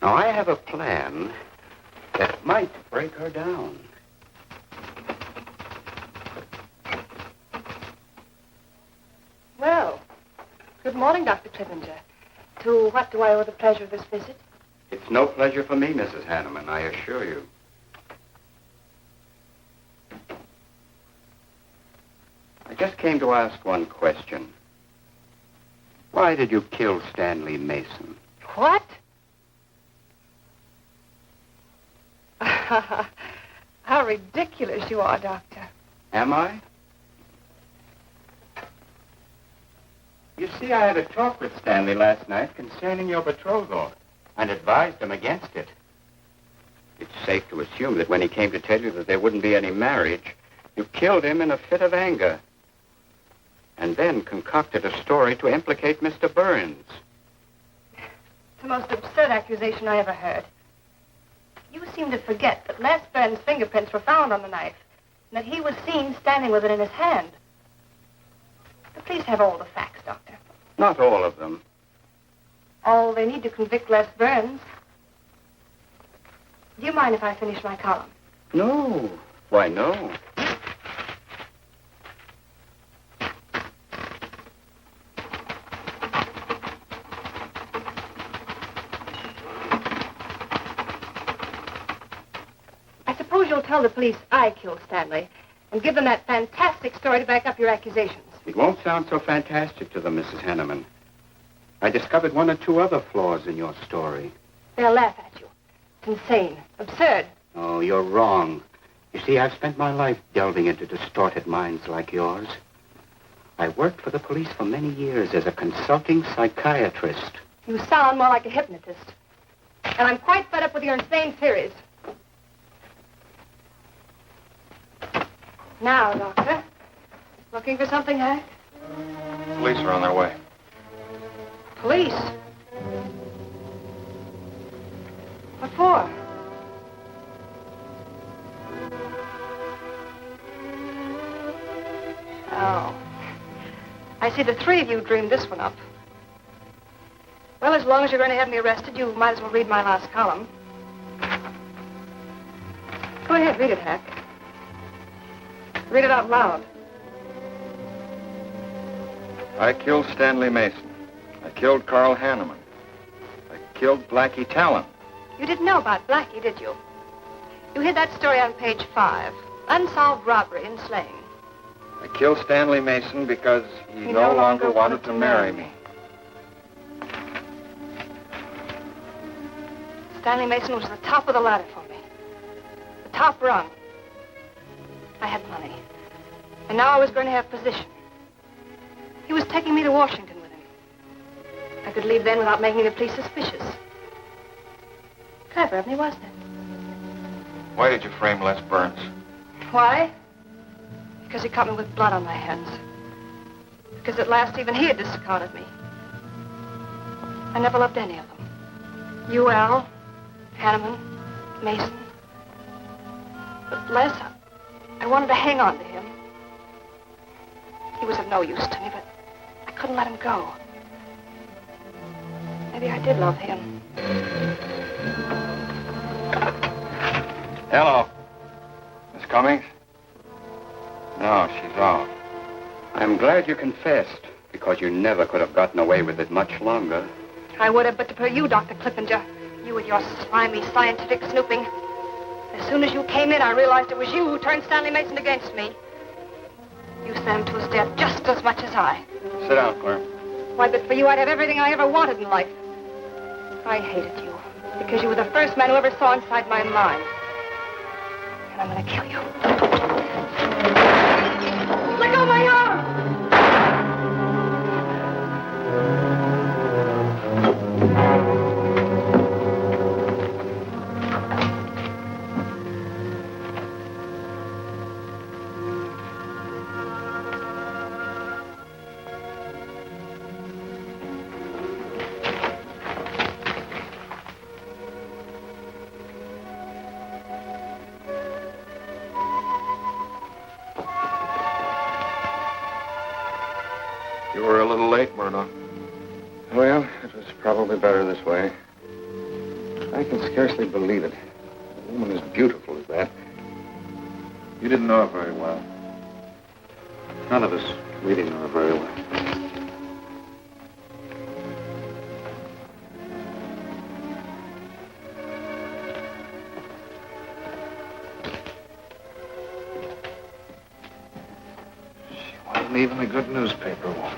Now, I have a plan that might break her down. Well, good morning, Dr. Clippinger. To what do I owe the pleasure of this visit? It's no pleasure for me, Mrs. Hanneman, I assure you. I just came to ask one question. Why did you kill Stanley Mason? What? How ridiculous you are, Doctor. Am I? You see, I had a talk with Stanley last night concerning your betrothal and advised him against it. It's safe to assume that when he came to tell you that there wouldn't be any marriage, you killed him in a fit of anger and then concocted a story to implicate Mr. Burns. It's the most absurd accusation I ever heard. You seem to forget that Les Burns' fingerprints were found on the knife and that he was seen standing with it in his hand. But please have all the facts, Doctor. Not all of them. All they need to convict Les Burns. Do you mind if I finish my column? No. Why, no. I suppose you'll tell the police I killed Stanley and give them that fantastic story to back up your accusations. It won't sound so fantastic to them, Mrs. Hanneman. I discovered one or two other flaws in your story. They'll laugh at you. It's insane. Absurd. Oh, you're wrong. You see, I've spent my life delving into distorted minds like yours. I worked for the police for many years as a consulting psychiatrist. You sound more like a hypnotist. And I'm quite fed up with your insane theories. Now, Doctor. Looking for something, Hank? Police are on their way. Police? What for? Oh. I see the three of you dreamed this one up. Well, as long as you're going to have me arrested, you might as well read my last column. Go ahead, read it, Hack. Read it out loud. I killed Stanley Mason. I killed Carl Hanneman. I killed Blackie Talon. You didn't know about Blackie, did you? You heard that story on page 5. Unsolved robbery and slaying. I killed Stanley Mason because he no longer wanted to marry me. Stanley Mason was the top of the ladder for me. The top rung. I had money. And now I was going to have position. He was taking me to Washington with him. I could leave then without making the police suspicious. Clever of me, wasn't it? Why did you frame Les Burns? Why? Because he caught me with blood on my hands. Because at last even he had discarded me. I never loved any of them. You, Al, Hanneman, Mason. But Les, I wanted to hang on to him. He was of no use to me, but I couldn't let him go. Maybe I did love him. Hello. Miss Cummings? No, she's off. I'm glad you confessed, because you never could have gotten away with it much longer. I would have, but for you, Dr. Clippinger. You and your slimy scientific snooping. As soon as you came in, I realized it was you who turned Stanley Mason against me. You sent him to his death just as much as I. Sit down, Claire. Why, but for you, I'd have everything I ever wanted in life. I hated you because you were the first man who ever saw inside my mind. And I'm going to kill you. Let go of my arm! You were a little late, Bernhard. Well, it was probably better this way. I can scarcely believe it. A woman as beautiful as that. You didn't know her very well. None of us really know her very well. She wasn't even a good newspaper woman.